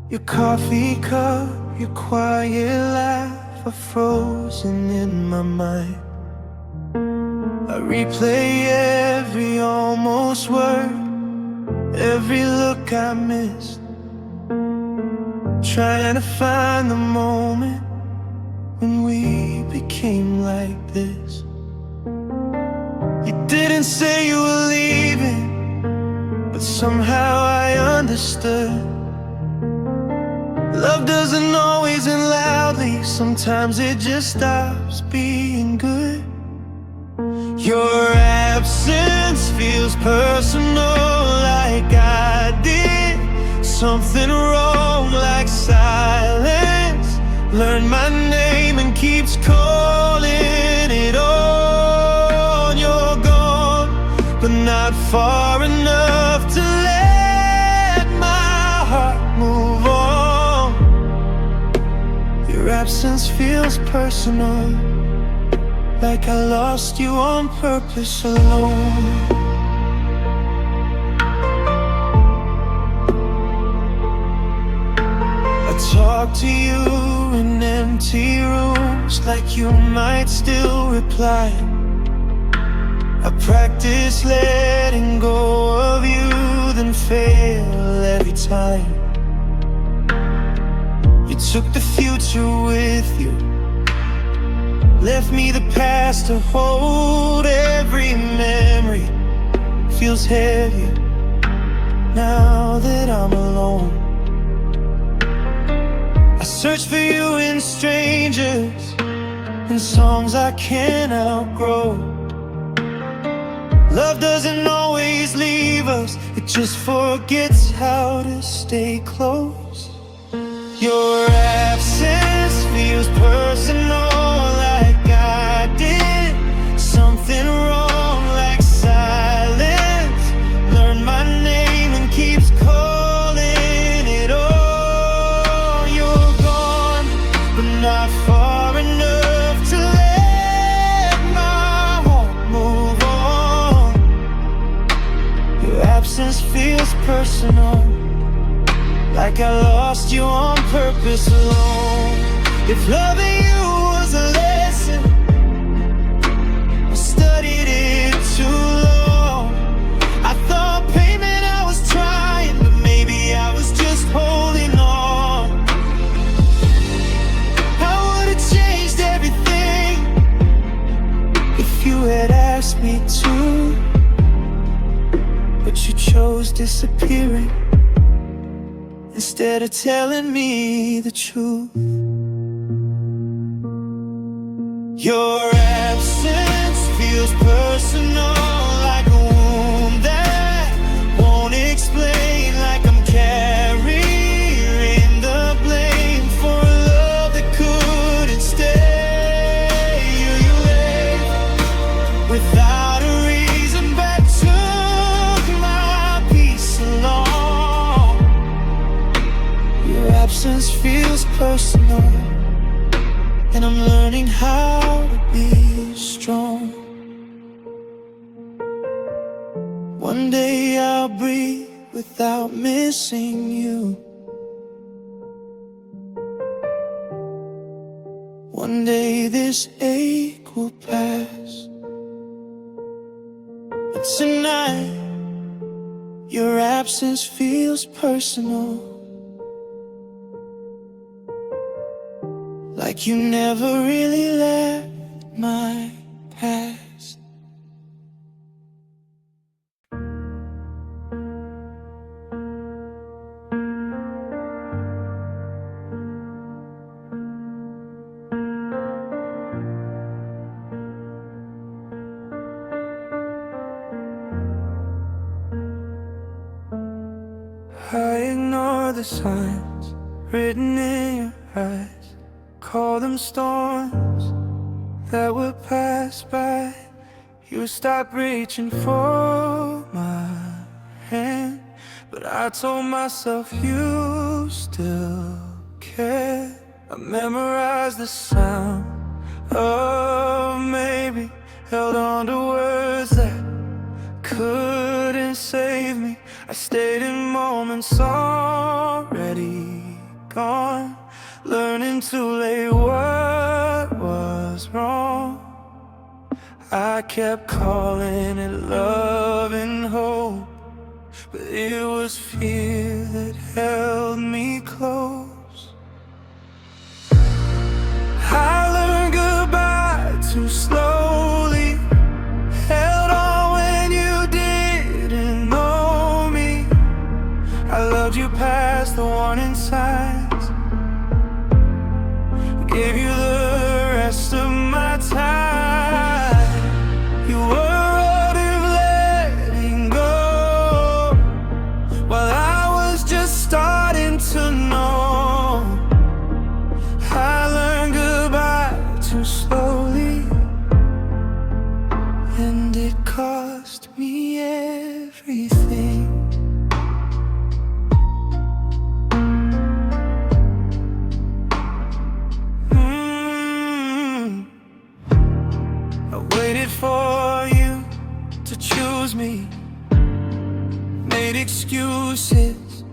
Your coffee cup, your quiet laugh, are frozen in my mind. I replay every almost word, every look I missed, trying to find the moment when we became like this. You didn't say you were leaving, but somehow I understood. Love doesn't always end loudly, sometimes it just stops being good. Your absence feels personal, like I did something wrong, like silence learned my name and keeps calling it on. You're gone, but not far enough to let my heart move on. Your absence feels personal, like I lost you on purpose alone. I talk to you in empty rooms, like you might still reply. I practice letting go of you, then fail every time. You took the future with you, left me the past to hold. Every memory feels heavier now that I'm alone. I search for you in strangers, in songs I can't outgrow. Love doesn't always leave us, it just forgets how to stay close. Your absence feels personal, like I did something wrong, like silence learned my name and keeps calling it on. You're gone, but not far enough to let my heart move on. Your absence feels personal, like I lost you on purpose alone. If loving you was a lesson, I studied it too long. I thought payment I was trying, but maybe I was just holding on. I would've changed everything if you had asked me to, but you chose disappearing instead of telling me the truth. Your absence feels personal, like a wound that won't explain, like I'm carrying the blame for a love that couldn't stay. You left without a reason, but took my peace along. Your absence feels personal, and I'm learning how to be strong. One day I'll breathe without missing you. One day this ache will pass, but tonight your absence feels personal, like you never really left my past. I ignore the signs written in your eyes, call them storms that will pass by. You stop reaching for my hand, but I told myself you still care. I memorized the sound of maybe, held on to words that couldn't save me. I stayed in moments already gone, learning to lay what was wrong. I kept calling it love and hope, but it was fear that held me close. I learned goodbye too slowly, held on when you didn't know me. I loved you past the warning signs, gave you the rest of my time. You were out of letting go, while I was just starting to know. I learned goodbye too slowly, and it cost me everything. I waited for you to choose me, made excuses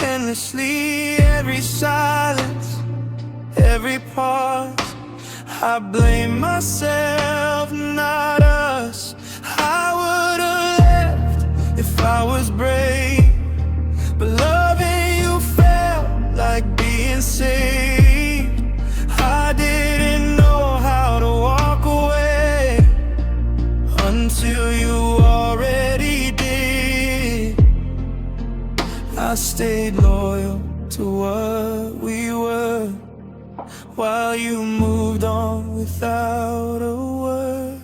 endlessly. Every silence, every pause, I blame myself, not us. I would've left if I was brave, but loving you felt like being saved. I didn't know how to walk away until you already did. I stayed loyal to what we were, while you moved on without a word.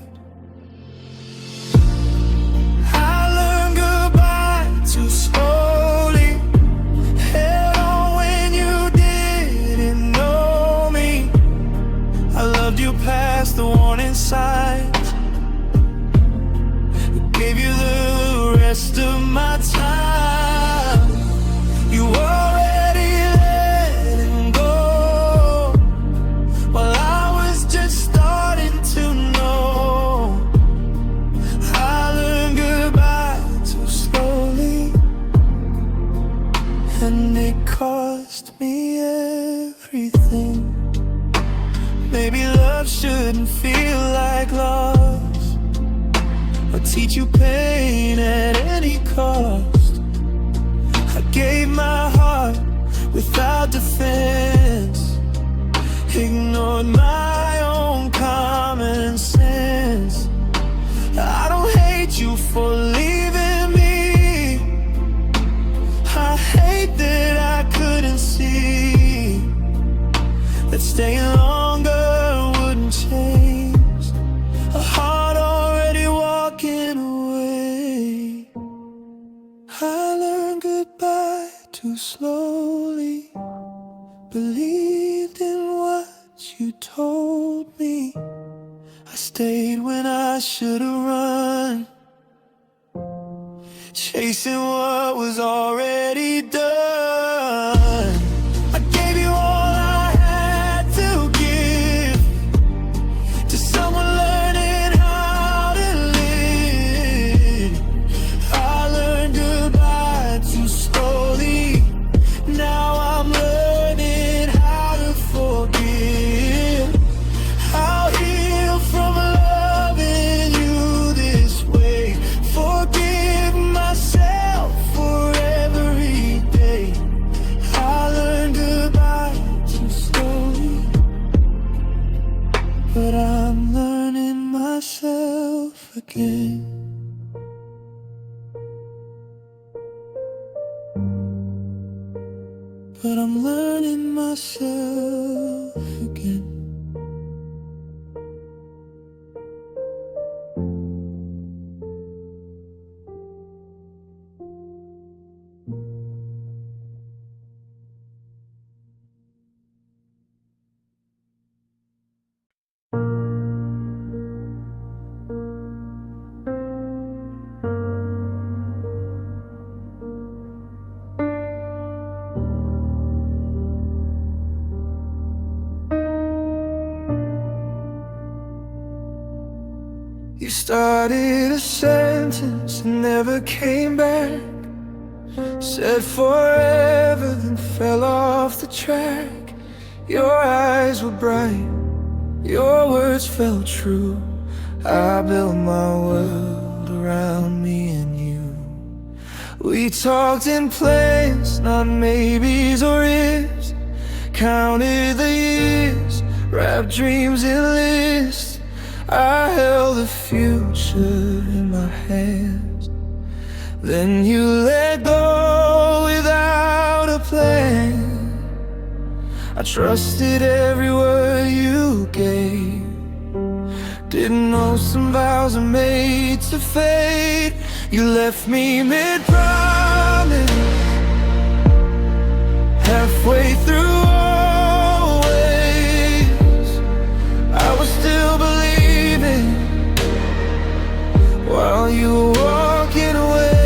I learned goodbye too slowly, held on when you didn't know me. I loved you past the warning signs, gave you the rest of my time. You already let him go, while I was just starting to know. I learned goodbye too slowly, and it cost me everything. Maybe love shouldn't feel like loss, or teach you pain at any cost. I gave my heart without defense, ignored my own common sense. I don't hate you for leaving me, I hate that I couldn't see that staying longer wouldn't change a heart already walking away. I learned goodbye too slowly, believed in what you told me. I stayed when I should've run, chasing what was already done. I gave you all I had to give to someone learning how to live. I learned goodbye too slowly, now I'm learning how to forgive. I'll heal from loving you this way, forgive myself for every day. I learned goodbye too slowly, but I'm learning myself again. But I'm learning myself again. You started a sentence and never came back, said forever then fell off the track. Your eyes were bright, your words felt true. I built my world around me and you. We talked in plans, not maybes or ifs. Counted the years, wrapped dreams in lists. I held the future in my hands. Then you let go without a plan. I trusted every word you gave. Didn't know some vows are made to fade. You left me mid-promise, halfway through always. I was still believing while you were walking away.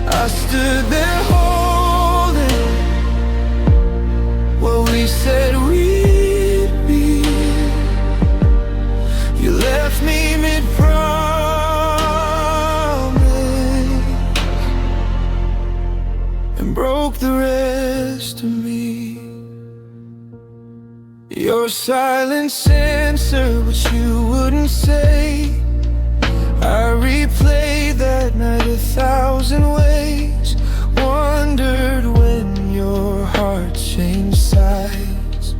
I stood there holding what we said we'd be. You left me mid-promise and broke the rest of me. Your silence answered what you wouldn't say. I replayed that night 1,000 ways. Wondered when your heart changed sides,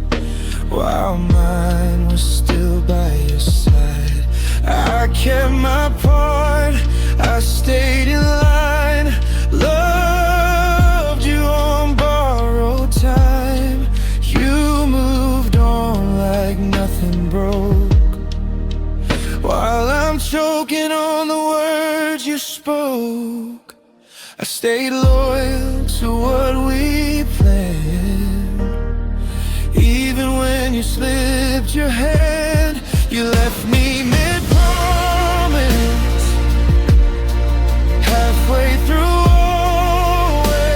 while mine was still by your side. I kept my part, I stayed in line. Loved you on borrowed time. You moved on like nothing broke, while I'm choking on the words you spoke. I stayed loyal to what we planned, even when you slipped your hand. You left me mid-promise, halfway through always.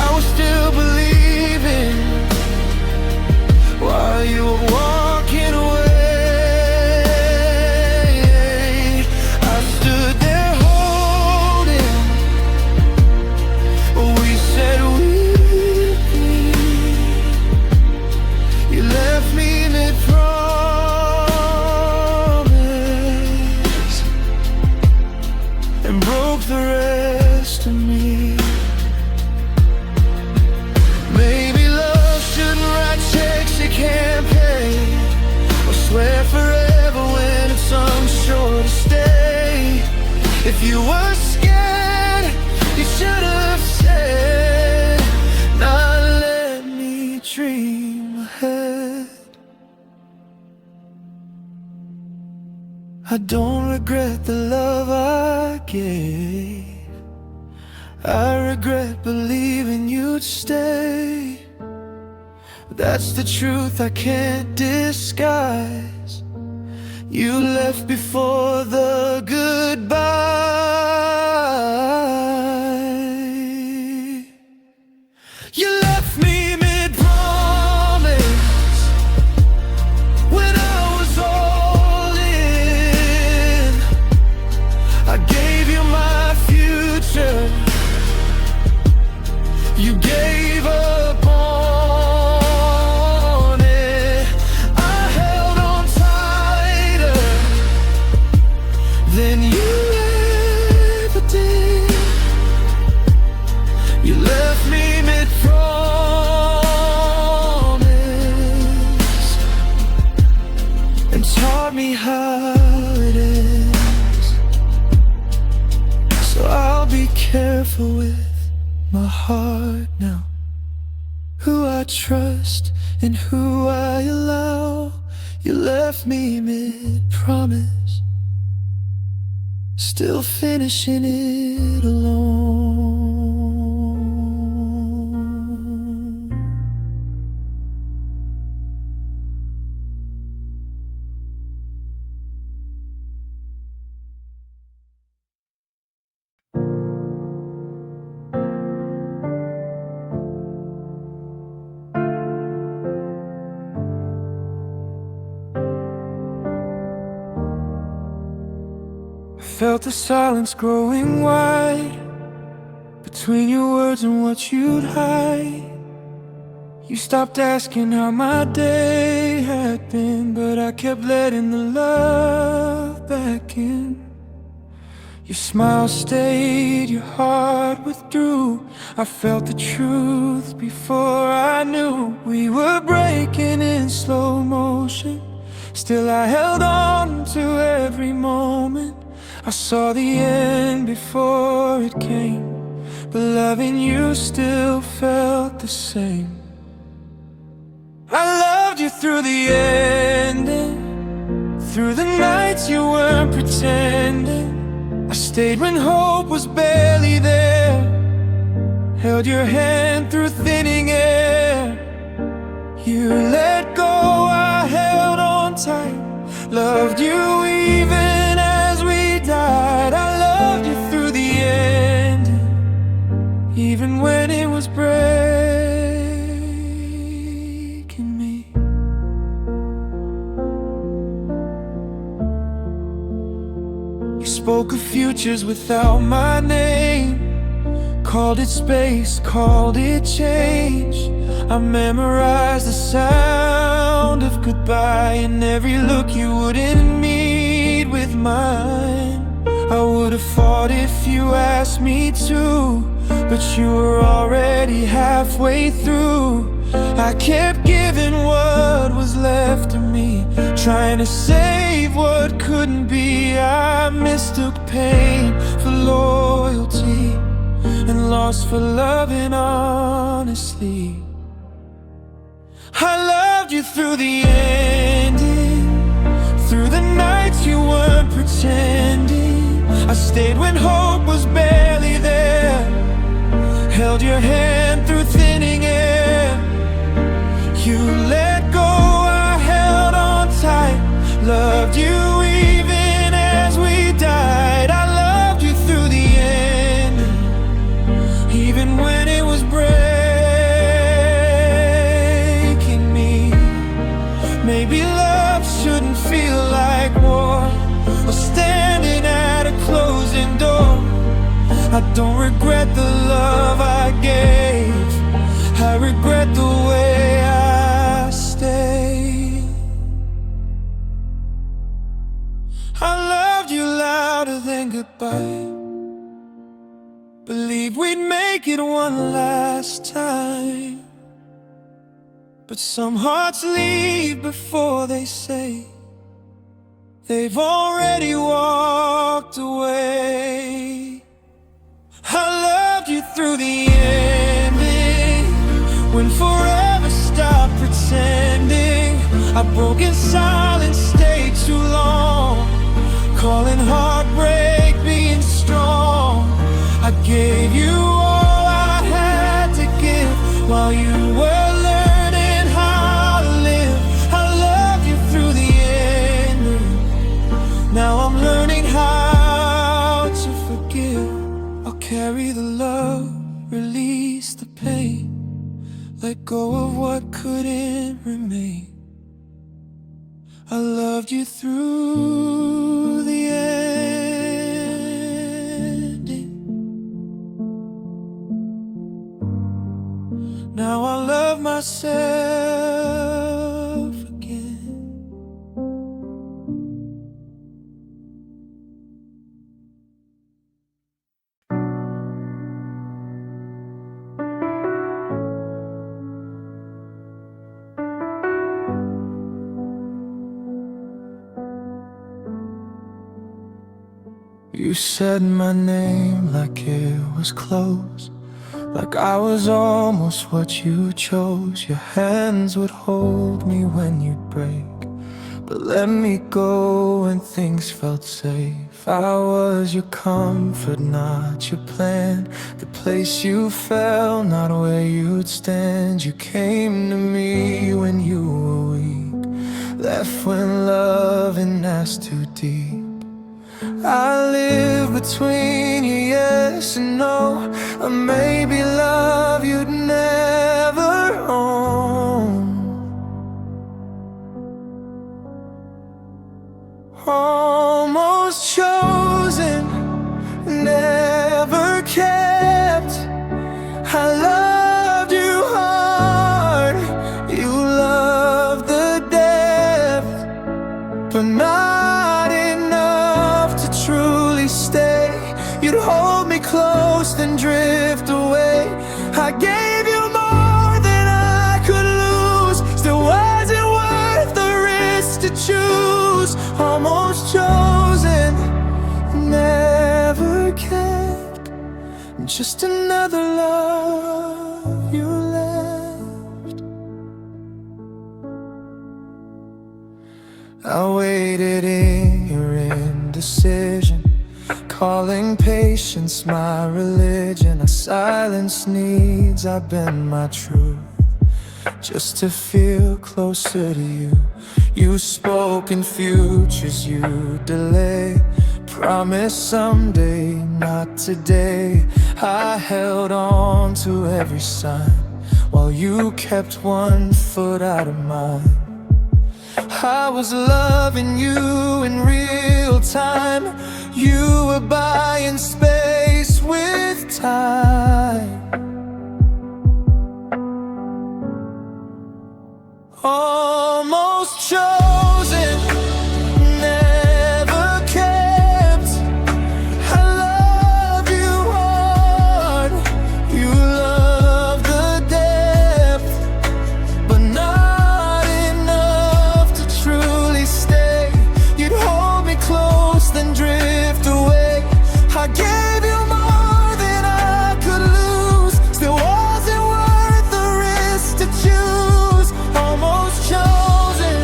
I was still believing while you were walking away. I stood there holding what we said we'd be. You left me mid-promise and broke the rest of me. Maybe love shouldn't write checks you can't pay, or swear forever when it's unsure to stay. If you were scared, you should have said, not let me dream ahead. I don't regret the love I gave. I regret believing you'd stay. But that's the truth I can't disguise. You left before the goodbye. You left me mid-promise when I was all in. I gave you my future, you gave up on it. I held on tighter than you ever did. You left me mid-promise and taught me how it is. So I'll be careful with my heart now, who I trust and who I allow. You left me mid-promise, still finishing it alone. Felt the silence growing wide between your words and what you'd hide. You stopped asking how my day had been, but I kept letting the love back in. Your smile stayed, your heart withdrew. I felt the truth before I knew. We were breaking in slow motion, still I held on to every moment. I saw the end before it came, but loving you still felt the same. I loved you through the ending, through the nights you weren't pretending. I stayed when hope was barely there, held your hand through thinning air. You let go, I held on tight, loved you even as we died. I loved you through the ending, even when it was breaking me. You spoke of futures without my name, called it space, called it change. I memorized the sound of goodbye and every look you wouldn't meet with mine. I would have fought if you asked me to, but you were already halfway through. I kept giving what was left of me, trying to save what couldn't be. I mistook pain for loyalty and lost for loving honestly. I loved you through the ending, through the nights you weren't pretending. I stayed when hope was barely there, held your hand through thinning air. You let go, I held on tight, loved you even as we died. I loved you through the ending, even when it was breaking me. Maybe love shouldn't feel like war, or standing at a closing door. I don't regret the love I gave, I regret the way I stayed. I loved you louder than goodbye, believed we'd make it one last time. But some hearts leave before they say they've already walked away. I loved you through the ending, when forever stopped pretending. I broke in silence, stayed too long, calling heartbreak being strong. I gave you all I had to give while you were learning how to live. I loved you through the ending, now I'm learning how to forgive. I'll carry the love, release the pain, let go of what couldn't remain. I loved you through the ending, now I love myself again. You said my name like it was close, like I was almost what you chose. Your hands would hold me when you'd break, but let me go when things felt safe. I was your comfort, not your plan, the place you fell, not where you'd stand. You came to me when you were weak, left when loving asked too deep. I live between your yes and no, or maybe love you'd never own. Almost chosen, never kept. you'd hold me close, then drift away. I gave you more than I could lose. Still wasn't worth the risk to choose. Almost chosen, never kept. Just another love you left. I waited in your indecision, calling patience my religion. I silenced needs, I bend my truth, just to feel closer to you. You spoke in futures, you delay. Promise someday, not today. I held on to every sign, while you kept one foot out of mine. I was loving you in real time. You were buying space with time. Almost chosen, never kept. I love you hard, you love the depth, but not enough to truly stay. You'd hold me close, then drift away. I gave you more than I could lose. Still wasn't worth the risk to choose. Almost chosen,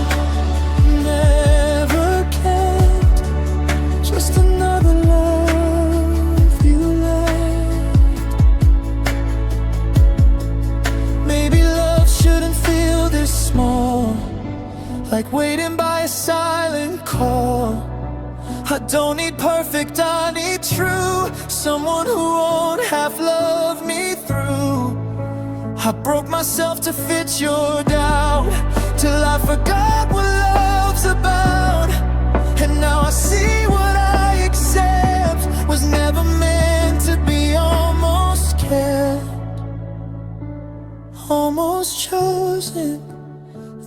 never kept. Just another love you left. Maybe love shouldn't feel this small, like waiting by a silent call. I don't need perfect, I need true. Someone who won't half love me through. I broke myself to fit your doubt, till I forgot what love's about. And now I see what I accept was never meant to be. Almost kept, almost chosen,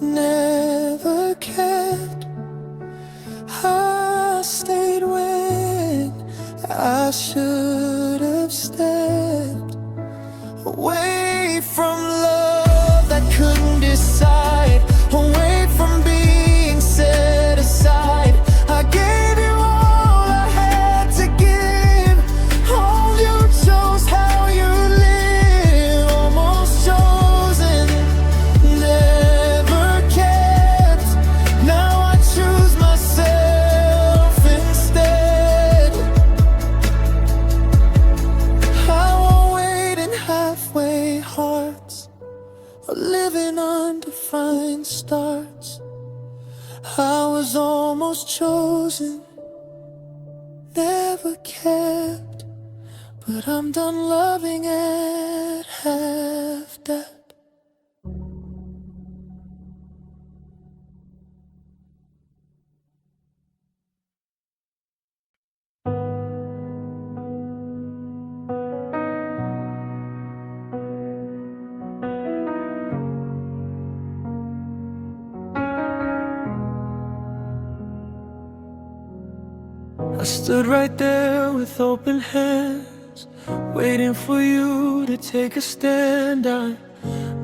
never kept. I stayed when I should have stepped away from love that couldn't decide, away from being set aside. I gave you all I had to give. All you chose how you live. Almost chosen, never kept. Now I choose myself instead. I won't wait in halfway hearts, or living undefined starts. I was almost chosen, never kept, but I'm done loving at half-death. I stood right there with open hands, waiting for you to take a stand. I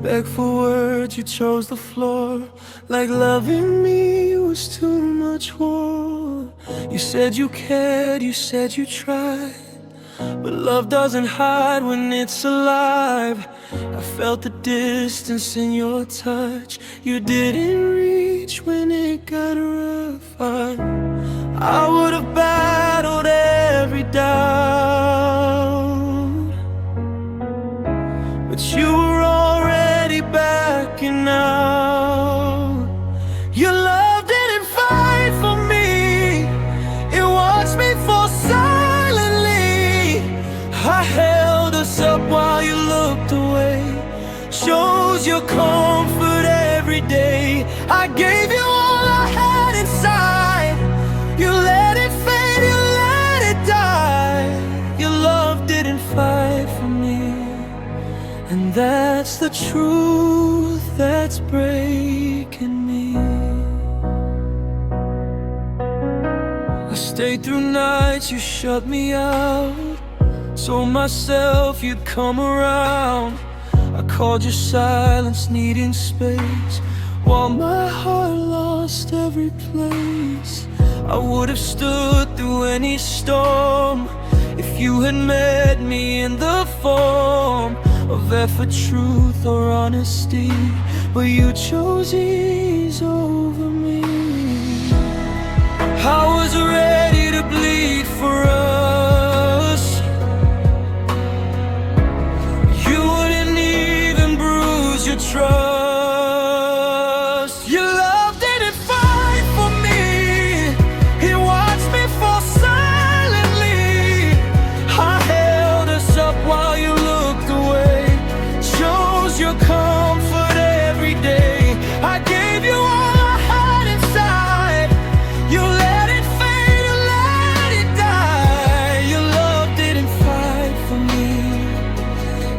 begged for words, you chose the floor, like loving me was too much war. You said you cared, you said you tried, but love doesn't hide when it's alive. I felt the distance in your touch. You didn't reach when it got rough. I would have battled every doubt, but you were already backing out. Your love didn't fight for me, it watched me fall silently. I held us up while you looked away, shows your comfort every day. I gave you all I had inside, you let it fade, you let it die. Your love didn't fight for me, and that's the truth that's breaking me. I stayed through nights you shut me out, Told myself you'd come around. I called your silence needing space, while my heart lost every place. I would have stood through any storm if you had met me in the form of effort, truth, or honesty. But you chose ease over me. I was ready to bleed for us. You wouldn't even bruise your trust. Your love didn't fight for me. It watched me fall silently. I held us up while you looked away. Chose your comfort every day. I gave you all I had inside. You let it fade, you let it die. Your love didn't fight for me,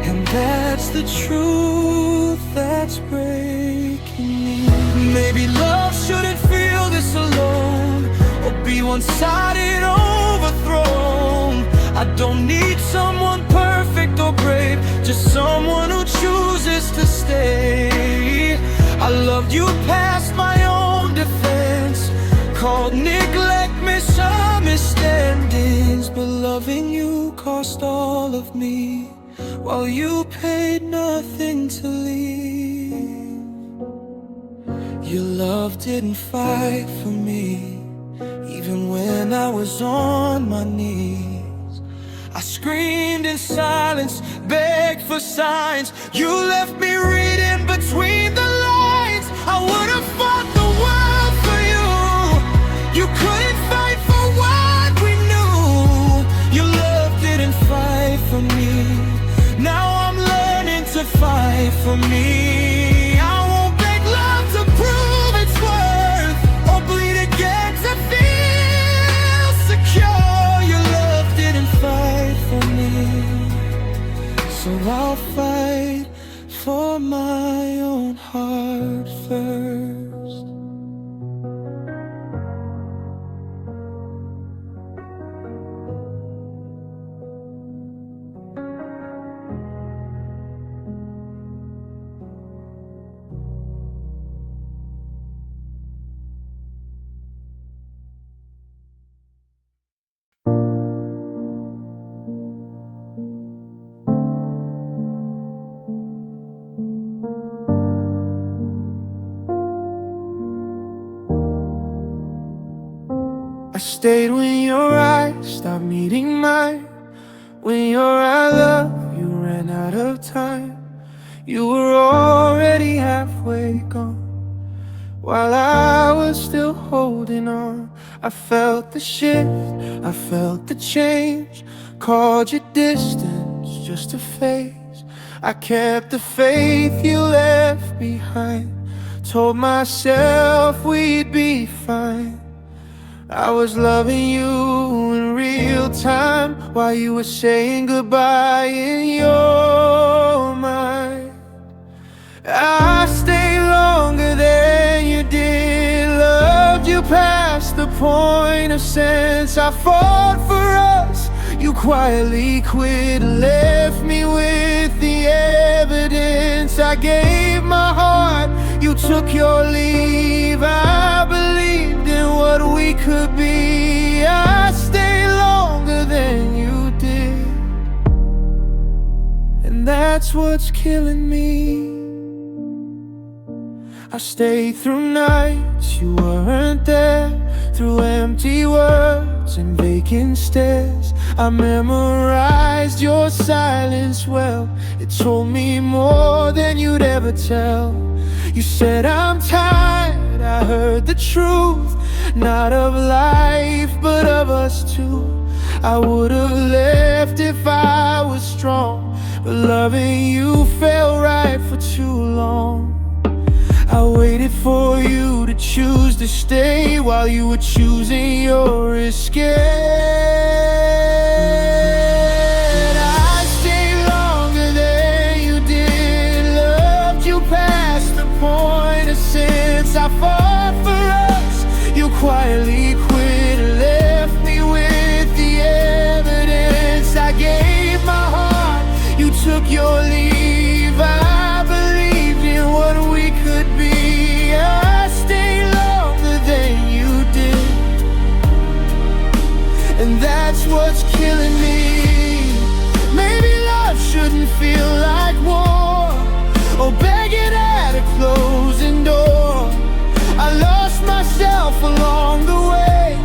and that's the truth that's breaking me. Maybe love shouldn't feel this alone, or be one-sided, overthrown. I don't need someone perfect or brave, just someone who chooses to stay. I loved you past my own defense, called neglect misunderstandings, but loving you cost all of me, while you paid nothing to leave. Your love didn't fight for me, even when I was on my knees. I screamed in silence, begged for signs. You left me reading between the lines. I would have fought the world for you. You couldn't fight for what we knew. Your love didn't fight for me. Now I'm learning to fight for me. I won't beg love to prove its worth, or bleed again to feel secure. Your love didn't fight for me, so I'll fight for my own heart first. I stayed when your eyes stopped meeting mine. When your I love you ran out of time. You were already halfway gone, while I was still holding on. I felt the shift, I felt the change. Called your distance just a phase. I kept the faith you left behind. Told myself we'd be fine. I was loving you in real time, while you were saying goodbye in your mind. I stayed longer than you did, loved you past the point of sense. I fought for us, you quietly quit, left me with the evidence. I gave my heart, you took your leave. I believed in what we could be. I stayed longer than you did, and that's what's killing me. I stayed through nights you weren't there, through empty words and vacant stares. I memorized your silence well. It told me more than you'd ever tell. You said I'm tired, I heard the truth, not of life but of us two. I would've left if I was strong, but loving you felt right for too long. I waited for you to choose to stay, while you were choosing your escape. I stayed longer than you did, loved you past the point of sense. I fought for us, you quietly quit, left me with the evidence. I gave and that's what's killing me. Maybe love shouldn't feel like war, or begging at a closing door. I lost myself along the way,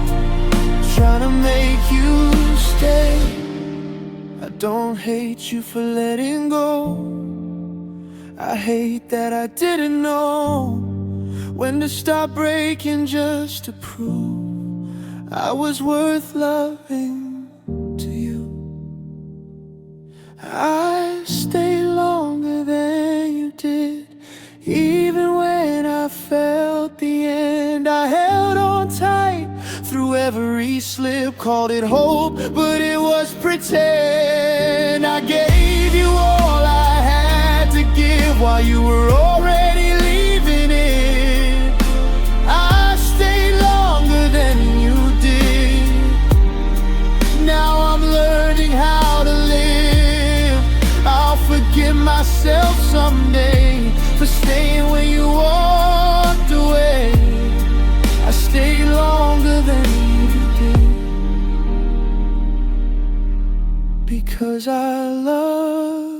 trying to make you stay. I don't hate you for letting go, I hate that I didn't know when to stop breaking just to prove I was worth loving to you. I stayed longer than you did, even when I felt the end. I held on tight through every slip, called it hope, but it was pretend. I gave you all I had to give while you were already leaving it. I stayed longer than you did. Now I'm learning how to live. I'll forgive myself someday for staying when you walked away. I stayed longer than you did, because I love